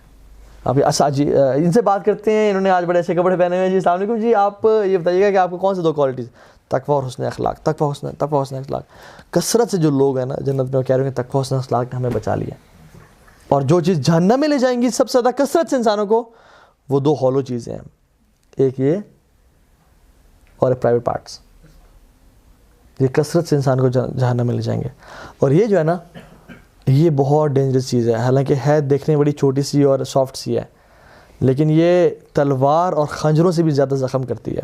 آپ اچھا جی ان سے بات کرتے ہیں، انہوں نے آج بڑے اچھے کپڑے پہنے ہوئے ہیں. جی السلام علیکم جی، آپ یہ بتائیے گا کہ آپ کو کون سی 2 کوالٹیز؟ تقوی اور حسن اخلاق. تقوی حسن اخلاق. کثرت سے جو لوگ ہیں نا جنت میں، وہ کہہ رہے ہیں کہ تقوی حسن اخلاق نے ہمیں بچا لیا. اور جو چیز جہنم میں لے جائیں گی سب سے زیادہ کثرت سے انسانوں کو، وہ 2 ہالو چیزیں ہیں. ایک یہ اور ایک پرائیویٹ پارٹس. یہ کثرت سے انسان کو جہنم میں لے جائیں گے. اور یہ جو ہے نا یہ بہت ڈینجرس چیز ہے. حالانکہ ہے دیکھنے بڑی چھوٹی سی اور سافٹ سی ہے, لیکن یہ تلوار اور خنجروں سے بھی زیادہ زخم کرتی ہے.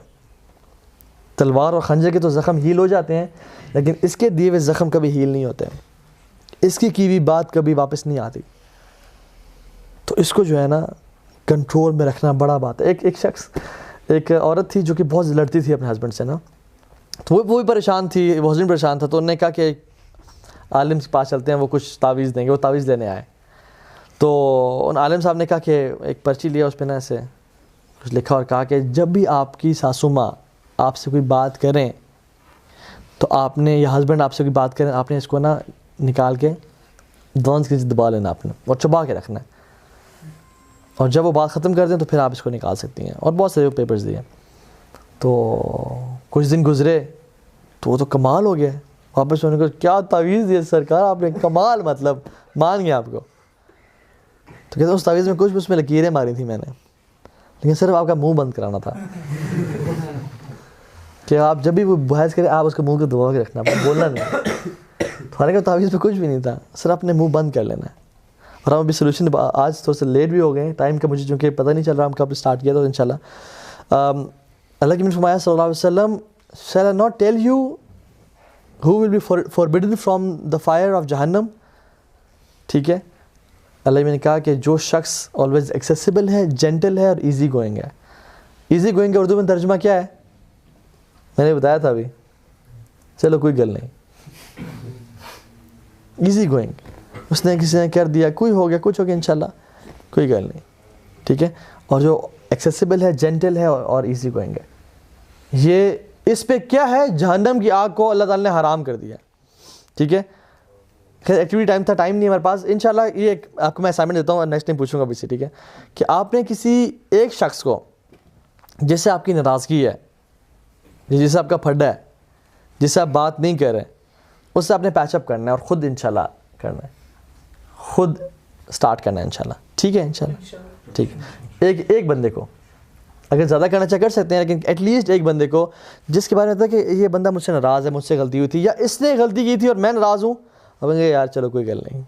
تلوار اور خنجر کے تو زخم ہیل ہو جاتے ہیں, لیکن اس کے دیے ہوئے زخم کبھی ہیل نہیں ہوتے. اس کی ہوئی بات کبھی واپس نہیں آتی. تو اس کو جو ہے نا کنٹرول میں رکھنا بڑا بات ہے. ایک عورت تھی جو کہ بہت لڑتی تھی اپنے ہسبینڈ سے نا, تو وہ بھی پریشان تھی, وہ ہسبینڈ پریشان تھا. تو انہوں نے کہا کہ عالم کے پاس چلتے ہیں, وہ کچھ تعویذ دیں گے. وہ تعویذ لینے آئے تو ان عالم صاحب نے کہا کہ ایک پرچی لیا, اس پہ نا ایسے کچھ لکھا اور کہا کہ جب بھی آپ کی ساسو ماں آپ سے کوئی بات کریں تو آپ نے, یا ہسبینڈ آپ سے کوئی بات کریں, آپ نے اس کو نا نکال کے دانت کے دبا لینا آپ نے اور چبا کے رکھنا ہے, اور جب وہ بات ختم کر دیں تو پھر آپ اس کو نکال سکتی ہیں. اور بہت سارے پیپرز دیے. تو کچھ دن گزرے تو وہ تو کمال ہو گیا. واپس ہونے کو کیا تعویذ دی سرکار آپ نے, کمال, مطلب مان گیا آپ کو. تو کہتے ہیں اس تعویذ میں کچھ بھی اس میں لکیریں ماری تھیں میں نے, لیکن صرف آپ کا منہ بند کرانا تھا کہ آپ جب بھی وہ بحث کریں آپ اس کو منہ کو دبا کے رکھنا, بولنا نہیں. حالانکہ تعویذ میں کچھ بھی نہیں تھا, صرف اپنے منہ بند کر لینا ہے. اور ہم ابھی سولوشن آج تھوڑا سا لیٹ بھی ہو گئے, ٹائم کا مجھے چونکہ پتہ نہیں چل رہا ہم کب اسٹارٹ کیا. تو انشاءاللہ اللہ کے نبی فرمایا صلی اللہ علیہ وسلم, shall I not tell you who will be forbidden from the fire of جہنم. ٹھیک ہے, اللہ نے کہا کہ جو شخص always accessible ہے, جینٹل ہے اور ایزی گوئنگ ہے. ایزی گوئنگ کا اردو میں ترجمہ کیا ہے میں نے بتایا تھا ابھی, چلو کوئی گل نہیں. ایزی گوئنگ, اس نے کسی نے کر دیا, کوئی ہو گیا, کچھ ہو گیا, انشاءاللہ کوئی گل نہیں. ٹھیک ہے, اور جو ایکسیسیبل ہے, جینٹل ہے اور ایزی گوئنگ ہے, یہ اس پہ کیا ہے, جہنم کی آگ کو اللہ تعالیٰ نے حرام کر دیا. ٹھیک ہے, خیر ایکٹیویٹی ٹائم تھا, ٹائم نہیں ہمارے پاس. انشاءاللہ یہ آپ کو میں اسائنمنٹ دیتا ہوں اور نیکسٹ ٹائم پوچھوں گا بھی سے. ٹھیک ہے, کہ آپ نے کسی ایک شخص کو جس سے آپ کی ناراضگی ہے, جس سے آپ کا پھڈا ہے, جس سے آپ بات نہیں کر رہے, اس سے آپ نے پیچ اپ کرنا ہے اور خود انشاءاللہ کرنا ہے, خود سٹارٹ کرنا ہے انشاءاللہ. ٹھیک ہے انشاءاللہ. ٹھیک ہے, ایک بندے کو, اگر زیادہ کرنا چاہ کر سکتے ہیں, لیکن ایٹ لیسٹ ایک بندے کو جس کے بارے میں ہوتا ہے کہ یہ بندہ مجھ سے ناراض ہے, مجھ سے غلطی ہوئی تھی, یا اس نے غلطی کی تھی اور میں ناراض ہوں. اب کہیں گے یار چلو کوئی گل نہیں,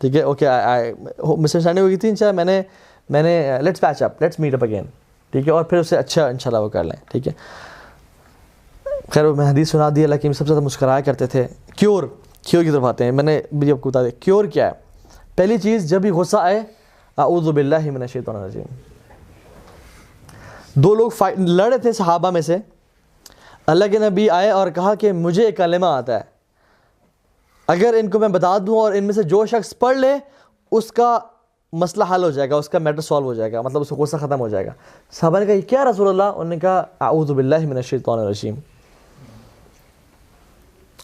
ٹھیک ہے, اوکے مس انڈرسٹینڈنگ ہوئی تھی, انشاءاللہ میں نے let's patch up, let's meet up again. ٹھیک ہے, اور پھر اسے اچھا انشاءاللہ وہ کر لیں. ٹھیک ہے, خیر میں حدیث سنا دی, اللہ کی سب سے زیادہ مسکرایا کرتے تھے. کیور کی طرف آتے ہیں. میں نے بھی آپ کو بتا دیا کیور کیا ہے. پہلی چیز, جب بھی غصہ آئے اعوذ باللہ من الشیطان الرجیم. دو لوگ لڑ رہے تھے صحابہ میں سے, اللہ کے نبی آئے اور کہا کہ مجھے ایک کلمہ آتا ہے, اگر ان کو میں بتا دوں اور ان میں سے جو شخص پڑھ لے اس کا مسئلہ حل ہو جائے گا, اس کا میٹر سالو ہو جائے گا, مطلب اس کا غصہ ختم ہو جائے گا. صحابہ نے کہا کیا رسول اللہ؟ انہوں نے کہا اعوذ باللہ من الشیطان الرجیم.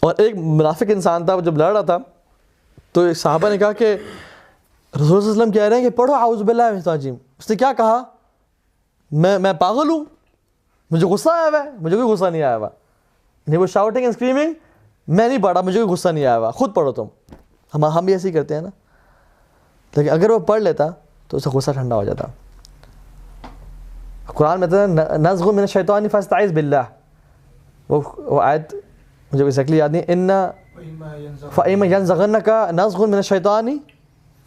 اور ایک منافق انسان تھا, وہ جب لڑ رہا تھا تو صحابہ نے کہا کہ رسول اللہ صلی اللہ علیہ وسلم کہہ رہے ہیں کہ پڑھو اعوذ باللہ من الشیطان الرجیم. اس نے کیا کہا, میں پاگل ہوں, مجھے غصہ آیا ہوا ہے؟ مجھے کوئی غصہ نہیں آیا ہوا. نہیں, وہ شاؤٹنگ اینڈ اسکریمنگ, میں نہیں پڑھا, مجھے کوئی غصہ نہیں آیا ہوا, خود پڑھو تم. ہم بھی ایسے ہی کرتے ہیں نا, لیکن اگر وہ پڑھ لیتا تو اس کا غصہ ٹھنڈا ہو جاتا. قرآن میں کہتا ہے نزغ من الشیطان فاستعذ باللہ, وہ آیت مجھے ایگزیکٹلی یاد نہیں, ان فَإِمَّا يَنزَغَنَّكَ نَزْغٌ مِنَ الشَّيْطَانِ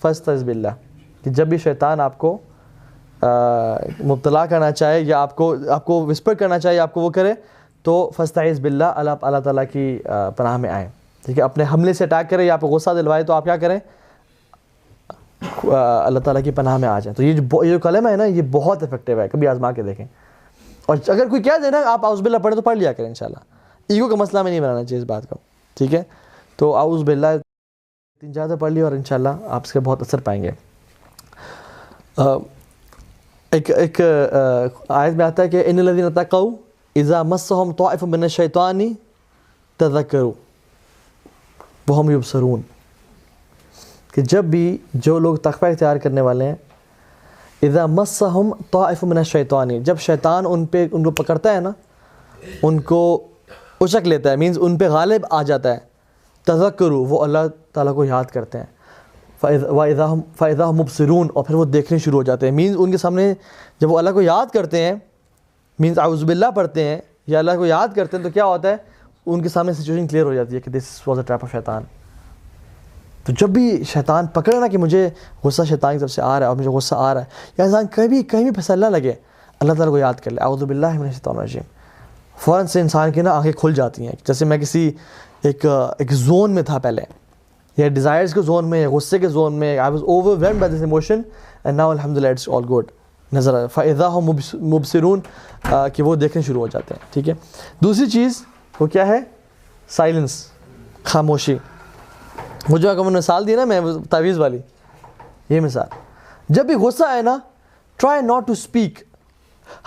فَاسْتَعِذْ بِاللَّهِ. کہ جب بھی شیطان آپ کو مبتلا کرنا چاہے یا آپ کو وسپر کرنا چاہے یا آپ کو وہ کرے, تو فاستعذ باللہ, اللہ تعالیٰ کی پناہ میں آئیں. ٹھیک ہے, اپنے حملے سے اٹیک کرے یا آپ کو غصہ دلوائے تو آپ کیا کریں, اللہ تعالیٰ کی پناہ میں آ جائیں. تو یہ جو کلمہ ہے نا, یہ بہت افیکٹو ہے, کبھی آزما کے دیکھیں. اور اگر کوئی کہہ دے نا آپ اعوذ باللہ پڑھیں تو پڑھ لیا کریں انشاءاللہ. ایگو کا مسئلہ میں نہیں بنانا چاہیے اس بات کو. ٹھیک ہے, تو اعوذ باللہ 3-4 پڑھ لی اور انشاءاللہ آپ اس کے بہت اثر پائیں گے. ایک آیت میں آتا ہے کہ ان الذین اتقوا اذا مسهم طائف من الشیطان تذکروا وهم یبصرون. کہ جب بھی جو لوگ تقوی اختیار کرنے والے ہیں, اذا مسهم طائف من الشیطان, جب شیطان ان کو پکڑتا ہے نا, ان کو اچک لیتا ہے, مینز ان پہ غالب آ جاتا ہے. تذکروا, وہ اللہ تعالیٰ کو یاد کرتے ہیں. فَإِذَا هُمْ مُبْصِرُونَ, اور پھر وہ دیکھنے شروع ہو جاتے ہیں. مینز ان کے سامنے جب وہ اللہ کو یاد کرتے ہیں مینس اعوذ باللہ پڑھتے ہیں یا اللہ کو یاد کرتے ہیں تو کیا ہوتا ہے, ان کے سامنے سچویشن کلیئر ہو جاتی ہے کہ this was a trap of شیطان. تو جب بھی شیطان پکڑے نا کہ مجھے غصہ شیطان کی طرف سے آ رہا ہے اور مجھے غصہ آ رہا ہے, یا انسان کہیں بھی پھسلنا لگے, اللہ تعالیٰ کو یاد کر لے, اعوذ باللہ من الشیطان الرجیم, فوراً سے انسان کی نا آنکھیں کھل جاتی ہیں. جیسے میں کسی ایک زون میں تھا پہلے, یا ڈیزائرز کے زون میں, یا غصے کے زون میں, I was over whelmed by this emotion, and now الحمدللہ اٹس آل گڈ, نظر آ فاذا ہم مبصرون, کہ وہ دیکھنے شروع ہو جاتے ہیں. ٹھیک ہے. دوسری چیز وہ کیا ہے, سائلنس, خاموشی. وہ جو اگر میں مثال دی نا میں تعویذ والی, یہ مثال, جب بھی غصہ آئے نا ٹرائی ناٹ ٹو اسپیک.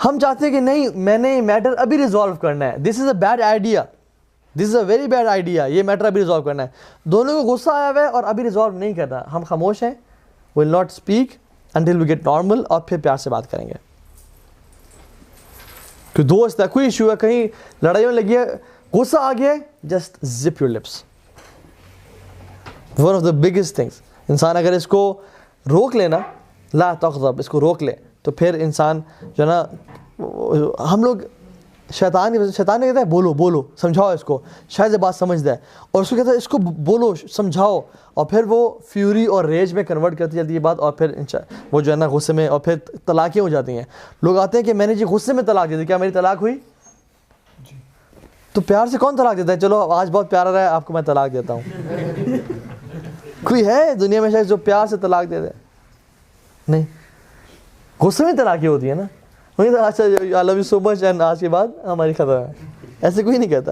ہم چاہتے ہیں کہ نہیں میں نے یہ میٹر ابھی ریزالو کرنا ہے, this is a bad idea, this is a very bad idea, یہ میٹر ابھی ریزالو کرنا ہے. دونوں کو غصہ آیا ہوا ہے اور ابھی ریزالو نہیں کرنا, ہم خاموش ہیں, will not speak until we get normal, اور پھر پیار سے بات کریں گے. کہ دوست ہے, کوئی ایشو ہے, کہیں لڑائی ہونے لگی ہے, غصہ آ گیا, just zip your lips. One of the biggest things, انسان اگر اس کو روک لینا, لا تغضب, اس کو روک لے, تو پھر انسان جو ہے نا, ہم لوگ شیطان نے کہتا ہے بولو بولو سمجھاؤ اس کو, شاید یہ بات سمجھتا ہے, اور اس کو کہتا ہے اس کو بولو سمجھاؤ, اور پھر وہ فیوری اور ریج میں کنورٹ کرتی جاتی ہے بات, اور پھر وہ جو ہے نا غصے میں, اور پھر طلاقیں ہو جاتی ہیں. لوگ آتے ہیں کہ میں نے جی غصے میں طلاق دی تھی, کیا میری طلاق ہوئی؟ تو پیار سے کون طلاق دیتا ہے؟ چلو آج بہت پیارا رہا ہے, آپ کو میں طلاق دیتا ہوں. کوئی ہے دنیا میں شاید جو پیار سے طلاق دے دے؟ نہیں, غصے میں طلاقیں ہوتی ہے نا. اچھا آئی love you so much and آج کے بعد ہماری ختم ہے, ایسے کوئی نہیں کہتا.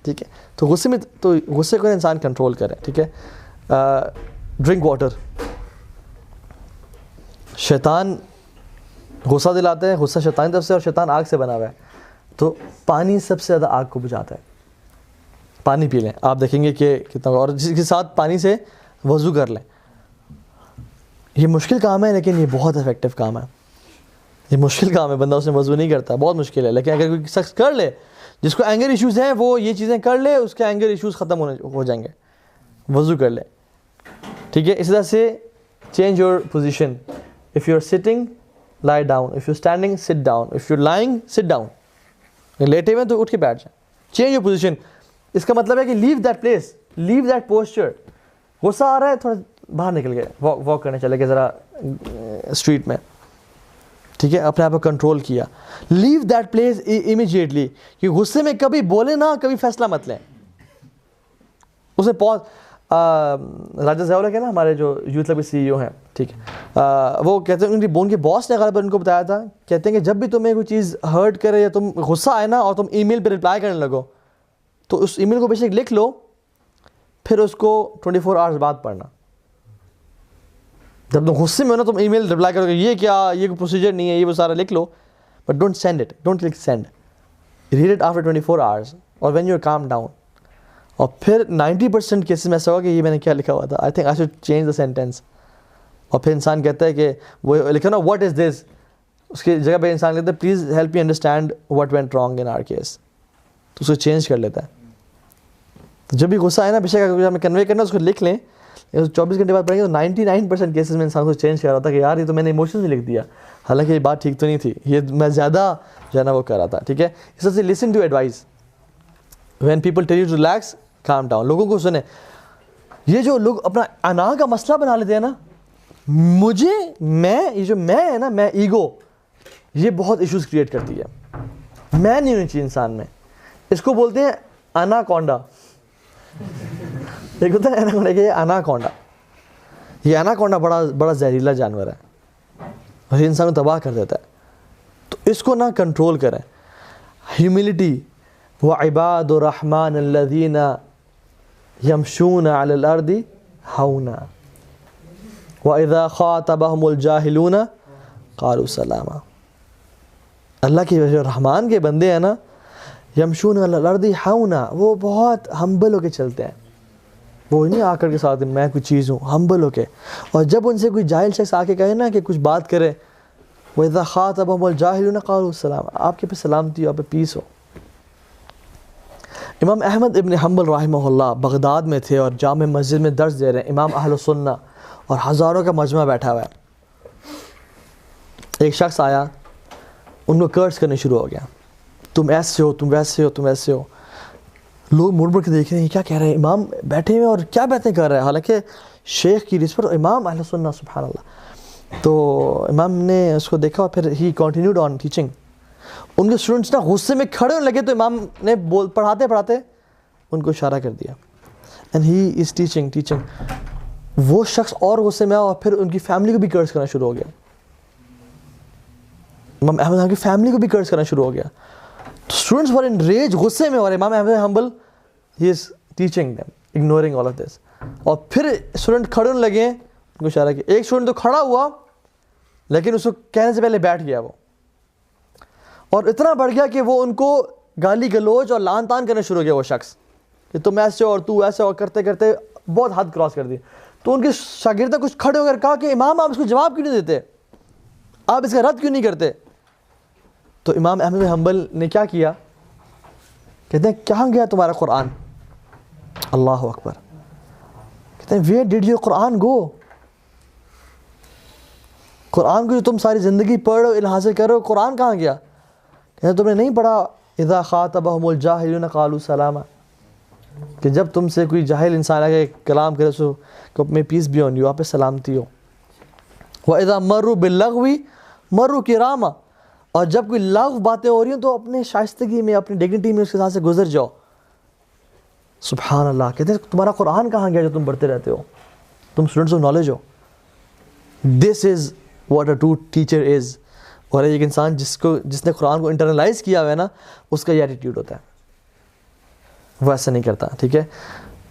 ٹھیک ہے. تو غصے کو انسان کنٹرول کرے. ٹھیک ہے. Drink water. شیطان غصہ دلاتے ہیں, غصہ شیطان کی طرف سے, اور شیطان آگ سے بنا ہوا ہے, تو پانی سب سے زیادہ آگ کو بجھاتا ہے. پانی پی لیں, آپ دیکھیں گے کہ کتنا, اور جس کے ساتھ پانی سے وضو کر لیں. یہ مشکل کام ہے لیکن یہ بہت افیکٹو کام ہے. یہ مشکل کام ہے, بندہ اس میں وضو نہیں کرتا, بہت مشکل ہے, لیکن اگر کوئی شخص کر لے, جس کو اینگر ایشوز ہیں وہ یہ چیزیں کر لے, اس کے اینگر ایشوز ختم ہو جائیں گے. وضو کر لے. ٹھیک ہے. اسی طرح سے change your position. If you are sitting lie down, if you standing sit down, if you lying sit down. لیٹے ہوئے تو اٹھ کے بیٹھ جائیں. Change your position. اس کا مطلب ہے کہ leave that place, leave that posture. غصہ آ رہا ہے, تھوڑا باہر نکل گئے, واک کرنے چلے گئے ذرا اسٹریٹ میں. ٹھیک ہے. اپنے آپ کو کنٹرول کیا. Leave that place immediately. کہ غصے میں کبھی بولے نہ, کبھی فیصلہ مت لیں. اس میں راجہ زیولہ کے نا, ہمارے جو یوتھ کلب کے سی ای او ہیں, ٹھیک ہے, وہ کہتے ہیں ان کے باس نے غالباً ان کو بتایا تھا, کہتے ہیں کہ جب بھی تمہیں کوئی چیز ہرٹ کرے یا تم غصہ آئے نا اور تم ای میل پہ رپلائی کرنے لگو, تو اس ای میل کو بے شک لکھ لو, پھر اس کو 24 آورس بعد پڑھنا. جب تم غصے میں ہو نا تم ای میل رپلائی کرو گے, یہ کیا, یہ کوئی پروسیجر نہیں ہے, یہ وہ سارا لکھ لو, but don't send it, don't click send, read it after 24 hours اور when you are calm down. اور پھر 90% کیسز میں ایسا ہوگا کہ یہ میں نے کیا لکھا ہوا تھا, آئی think I should change the sentence. اور پھر انسان کہتا ہے کہ وہ لکھا نا واٹ از دس, اس کی جگہ پہ انسان کہتا ہے please help me understand what went wrong in our case, تو اس کو چینج کر لیتا ہے. تو جب بھی غصہ آئے نا, بے شک اگر ہمیں کنوے کرنا اس کو لکھ لیں, 24 گھنٹے بعد پڑھیں گے تو 99% کیسز میں انسان کو چینج کر رہا تھا کہ یار یہ تو میں نے ایموشنز میں لکھ دیا, حالانکہ یہ بات ٹھیک تو نہیں تھی, یہ میں زیادہ جو ہے نا وہ کر رہا تھا. ٹھیک ہے. اس طرح سے listen to advice. When people tell you to relax, calm down. لوگوں کو سنیں. یہ جو لوگ اپنا انا کا مسئلہ بنا لیتے ہیں نا, مجھے, میں, یہ جو میں ہے نا, میں ایگو, یہ بہت ایشوز کریٹ کرتی ہے. میں نہیں ہونی چاہیے انسان میں. اس کو بولتے ہیں انا کونڈا. ایک ہوتا ہے کہ انا کونڈا, یہ انا کونڈا بڑا زہریلا جانور ہے اور یہ انسان کو تباہ کر دیتا ہے. تو اس کو نہ کنٹرول کریں. ہیوملٹی. وعباد الرحمن الذین یمشون علی الارض ہونا واذا خاطبهم الجاہلون قالوا سلاما. اللہ کے جو رحمان کے بندے ہیں نا, یمشون علی الارض ہونا, وہ بہت ہمبل ہو کے چلتے ہیں. وہ نہیں آ کر کے ساتھ میں کوئی چیز ہوں, ہمبل ہو کے. اور جب ان سے کوئی جاہل شخص آ کے کہے نا کہ کچھ بات کرے, وَإِذَا خَاطَبَهُمُ الْجَاهِلُونَ قَالُوا سَلَامًا, آپ کے پہ سلامتی ہو, آپ پہ پیس ہو. امام احمد ابن حنبل رحمہ اللہ بغداد میں تھے اور جامع مسجد میں درس دے رہے ہیں, امام اہل سنہ, اور ہزاروں کا مجمع بیٹھا ہوا ہے. ایک شخص آیا, ان کو کرس کرنے شروع ہو گیا. تم ایسے ہو، تم ویسے ہو، تم ایسے ہو. لوگ مڑ مڑ کے دیکھ رہے ہیں کیا کہہ رہے ہیں، امام بیٹھے ہوئے اور کیا باتیں کر رہے ہیں، حالانکہ شیخ کی رسپیکٹ، امام اہل سنہ، سبحان اللہ. تو امام نے اس کو دیکھا اور پھر ہی کنٹینیوڈ آن ٹیچنگ. ان کے اسٹوڈنٹس نا غصے میں کھڑے ہونے لگے تو امام نے پڑھاتے پڑھاتے ان کو اشارہ کر دیا. And he is teaching. وہ شخص اور غصے میں آیا اور پھر ان کی فیملی کو بھی کرس کرنا شروع ہو گیا. امام احمد کی فیملی کو بھی کرس کرنا شروع ہو گیا. تو اسٹوڈنٹس ور ان ریج، غصے میں، اور امام Ahmad Hanbal, he is teaching them, ignoring all of this. اور پھر اسٹوڈنٹ کھڑے ہونے لگے، ان کو اشارہ کیا. ایک اسٹوڈنٹ تو کھڑا ہوا لیکن اس کو کہنے سے پہلے بیٹھ گیا وہ، اور اتنا بڑھ گیا کہ وہ ان کو گالی گلوچ اور لان تان کرنا شروع ہو گیا وہ شخص کہ تم ایسے ہو اور تو ایسے ہو، کرتے کرتے بہت حد کراس کر دی. تو ان کے شاگردہ کچھ کھڑے ہو کر کہا کہ امام آپ اس کو جواب کیوں نہیں دیتے، آپ اس کا رد کیوں نہیں کرتے. تو امام احمد حنبل نے کیا کیا، کہتے ہیں کہاں گیا تمہارا قرآن؟ اللہ اکبر. کہتے ہیں ویئر ڈڈ یور قرآن گو؟ قرآن کو جو تم ساری زندگی پڑھ رہے ہو، علم حاصل کر رہے ہو، قرآن کہاں گیا؟ کہتے ہیں تم نے نہیں پڑھا اذا خاطبہم الجاہلون قالوا سلاما، کہ جب تم سے کوئی جاہل انسان آگے کلام کرے سو کہ میں پیس بی آن یو، آپ پہ سلامتی ہو. وَإِذَا مَرُّوا بِاللَّغْوِ مَرُّوا كِرَامًا، اور جب کوئی لغو باتیں ہو رہی ہیں تو اپنے شائستگی میں، اپنی ڈگنیٹی میں اس کے ساتھ سے گزر جاؤ. سبحان اللہ. کہتے ہیں تمہارا قرآن کہاں گیا جو تم پڑھتے رہتے ہو، تم students of knowledge who. This is what a true teacher is. اور ایک انسان جس نے قرآن کو انٹرنلائز کیا ہوا ہے نا، اس کا یہ ایٹیٹیوڈ ہوتا ہے، وہ ایسا نہیں کرتا. ٹھیک ہے.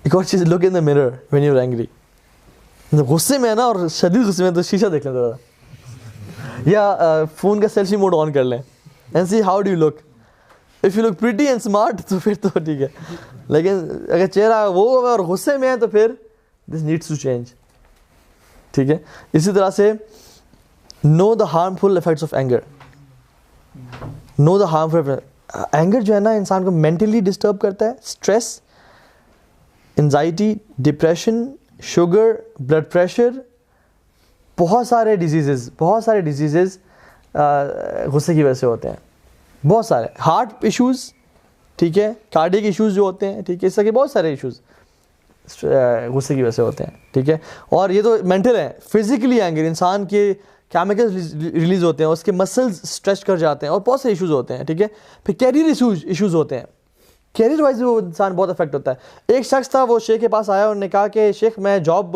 ایک اور چیز، look in the mirror when you are angry. غصے میں ہے نا اور شدید غصے میں تو شیشہ دیکھ لیں ذرا، یا فون کا سیلفی موڈ آن کر لیں and see how do you look. If you look pretty and smart تو پھر تو ٹھیک ہے، لیکن اگر چہرہ وہ اور غصے میں ہے تو پھر دس نیڈس ٹو چینج. ٹھیک ہے. اسی طرح سے know the harmful effects of anger. Know the harmful anger جو ہے نا انسان کو مینٹلی ڈسٹرب کرتا ہے. Stress, anxiety, depression, sugar, blood pressure, بہت سارے ڈیزیزز غصے کی وجہ سے ہوتے ہیں. بہت سارے ہارٹ ایشوز، ٹھیک ہے، کارڈیک ایشوز جو ہوتے ہیں، ٹھیک ہے، اس طرح کے بہت سارے ایشوز غصے کی وجہ سے ہوتے ہیں. ٹھیک ہے. اور یہ تو مینٹل ہے. فزیکلی اینگر، انسان کے کیمیکلز ریلیز ہوتے ہیں، اس کے مسلز اسٹریچ کر جاتے ہیں، اور بہت سے ایشوز ہوتے ہیں. ٹھیک ہے. پھر کیریئر ایشوز ہوتے ہیں، کیریئر وائز وہ انسان بہت افیکٹ ہوتا ہے. ایک شخص تھا، وہ شیخ کے پاس آیا اور نے کہا کہ شیخ میں جاب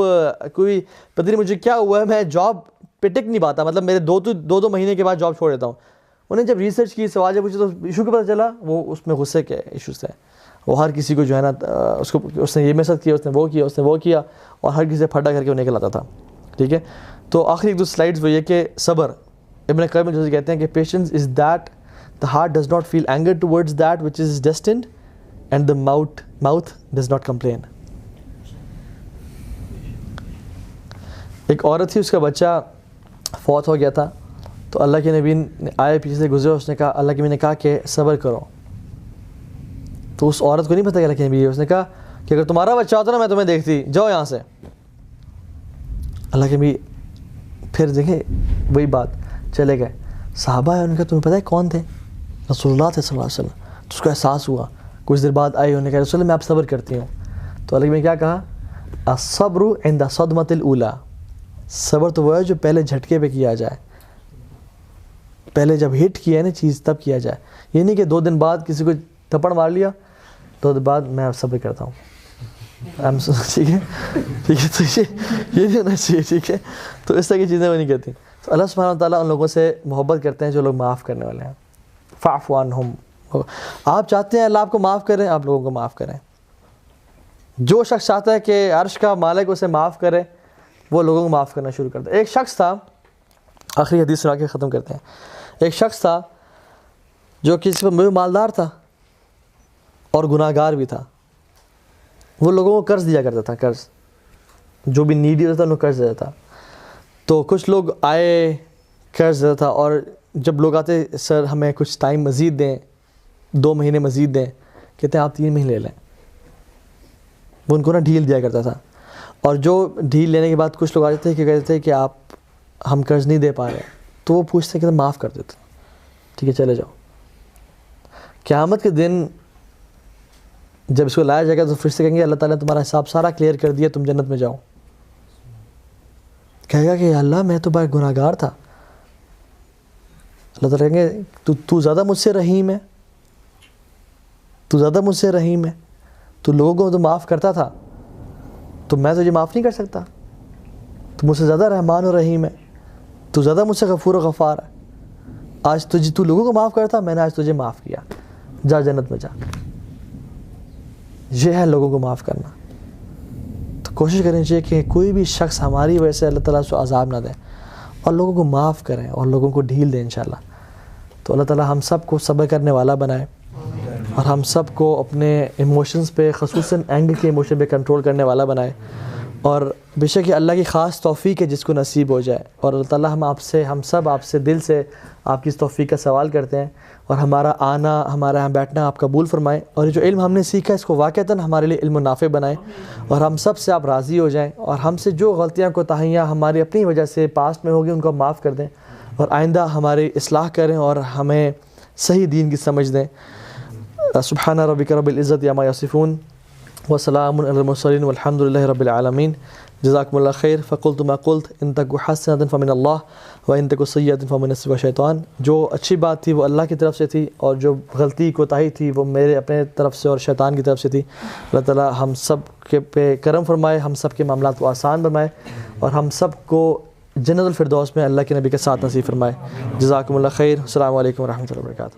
کوئی پتہ نہیں مجھے کیا ہوا ہے، میں جاب پہ ٹک نہیں پاتا، مطلب میرے دو مہینے کے بعد جاب چھوڑ دیتا ہوں. انہیں جب ریسرچ کی، سوال پوچھے تو ایشو کے پتہ چلا وہ اس میں غصے کے ایشوز تھے. وہ ہر کسی کو جو ہے نا اس نے یہ میسج کیا، اس نے وہ کیا اور ہر کسی سے پھٹا کر کے وہ نکل آتا تھا. ٹھیک ہے. تو آخری ایک دو سلائڈز وہ یہ کہ صبر. ابن قیم الجوزی کہتے ہیں کہ patience is that the heart does not feel anger towards that which is destined and the mouth does not complain. ایک عورت تھی، اس کا بچہ فوت ہو گیا تھا، تو اللہ کے نبی آئے پیچھے سے گزرے، اس نے کہا، اللہ کے نبی نے کہا کہ صبر کرو. تو اس عورت کو نہیں پتہ کہ اللہ کے نبی ہے. اس نے کہا کہ اگر تمہارا بچہ ہوتا نا میں تمہیں دیکھتی، جاؤ یہاں سے. اللہ کے نبی پھر دیکھیں وہی بات، چلے گئے. صحابہ ہے، انہوں نے کہا تمہیں پتہ ہے کون تھے؟ رسول اللہ تھے صلی اللہ علیہ وسلم. تو اس کو احساس ہوا. کچھ دیر بعد آئی، انہوں نے کہا رسول اللہ میں آپ صبر کرتی ہوں. تو اللہ کے نبی کیا کہا؟ الصبر عند صدمۃ الاولیٰ. صبر تو وہ ہے جو پہلے جھٹکے پہ کیا جائے، پہلے جب ہٹ کیا ہے نا چیز تب کیا جائے. یہ نہیں کہ 2 دن بعد کسی کو تھپڑ مار لیا 2 دن بعد میں صبر کرتا ہوں. ٹھیک ہے. ٹھیک ہے. تو یہ نہیں ہونا چاہیے. ٹھیک ہے. تو اس طرح کی چیزیں وہ نہیں کہتی. تو اللہ سبحانہ وتعالیٰ ان لوگوں سے محبت کرتے ہیں جو لوگ معاف کرنے والے ہیں. فاعف عنہم. آپ چاہتے ہیں اللہ آپ کو معاف کریں، آپ لوگوں کو معاف کریں. جو شخص چاہتا ہے کہ عرش کا مالک اسے معاف کرے، وہ لوگوں کو معاف کرنا شروع کرتا ہے. ایک شخص تھا، آخری حدیث سنا کے ختم کرتے ہیں. ایک شخص تھا جو کسی پر مالدار تھا اور گناہ گار بھی تھا. وہ لوگوں کو قرض دیا کرتا تھا، قرض جو بھی نیڈی ہوتا تھا انہوں کو قرض دیتا تھا. تو کچھ لوگ آئے، قرض دیتا تھا، اور جب لوگ آتے سر ہمیں کچھ ٹائم مزید دیں، 2 مہینے مزید دیں، کہتے ہیں آپ 3 مہینے لے لیں. وہ ان کو نا ڈھیل دیا کرتا تھا. اور جو ڈھیل لینے کے بعد کچھ لوگ آ جاتے کہ کہتے تھے کہ آپ ہم قرض نہیں دے پا رہے، تو وہ پوچھتے کہ معاف کر دیتے، ٹھیک ہے چلے جاؤ. قیامت کے دن جب اس کو لایا جائے گا تو فرشتے کہیں گے اللہ تعالیٰ نے تمہارا حساب سارا کلیئر کر دیا، تم جنت میں جاؤ. کہے گا کہ اللہ میں تو بڑا گناہ گار تھا. اللہ تعالیٰ کہیں گے تو زیادہ مجھ سے رحیم ہے، تو زیادہ مجھ سے رحیم ہے، تو لوگوں کو تو معاف کرتا تھا، تو میں تجھے معاف نہیں کر سکتا. تو مجھ سے زیادہ رحمان و رحیم ہے، تو زیادہ مجھ سے غفور و غفار ہے. آج تو لوگوں کو معاف کرتا، میں نے آج تجھے معاف کیا، جا جنت میں جا. یہ ہے لوگوں کو معاف کرنا. تو کوشش کرنی چاہیے کہ کوئی بھی شخص ہماری وجہ سے اللہ تعالیٰ سے عذاب نہ دے، اور لوگوں کو معاف کریں اور لوگوں کو ڈھیل دیں انشاءاللہ. تو اللہ تعالیٰ ہم سب کو صبر کرنے والا بنائے، اور ہم سب کو اپنے ایموشنز پہ، خصوصاً اینگر کے ایموشن پہ کنٹرول کرنے والا بنائے. اور بے شک یہ اللہ کی خاص توفیق ہے جس کو نصیب ہو جائے. اور اللہ تعالیٰ ہم سب آپ سے دل سے آپ کی اس توفیق کا سوال کرتے ہیں، اور ہمارا آنا، ہمارا یہاں بیٹھنا آپ قبول فرمائیں، اور یہ جو علم ہم نے سیکھا اس کو واقعتاً ہمارے لیے علم نافع بنائیں، اور ہم سب سے آپ راضی ہو جائیں، اور ہم سے جو غلطیاں کوتاہیاں ہماری اپنی وجہ سے پاسٹ میں ہوگی ان کو معاف کر دیں، اور آئندہ ہماری اصلاح کریں اور ہمیں صحیح دین کی سمجھ دیں. سبحان ربک رب العزت عما یصفون وسلام علی المرسلین والحمد للہ رب العالمین. جزاکم اللہ خیر. فقلت ما قلت ان تک حسنۃ فمن اللہ و ان تک سیئۃ فمن نفس و شیطان. جو اچھی بات تھی وہ اللہ کی طرف سے تھی، اور جو غلطی کوتاہی تھی وہ میرے اپنے طرف سے اور شیطان کی طرف سے تھی. اللہ تعالیٰ ہم سب کے پہ کرم فرمائے، ہم سب کے معاملات کو آسان فرمائے، اور ہم سب کو جنت الفردوس میں اللہ کے نبی کے ساتھ نصیب فرمائے. جزاکم اللہ خیر. السلام علیکم ورحمۃ اللہ وبرکاتہ.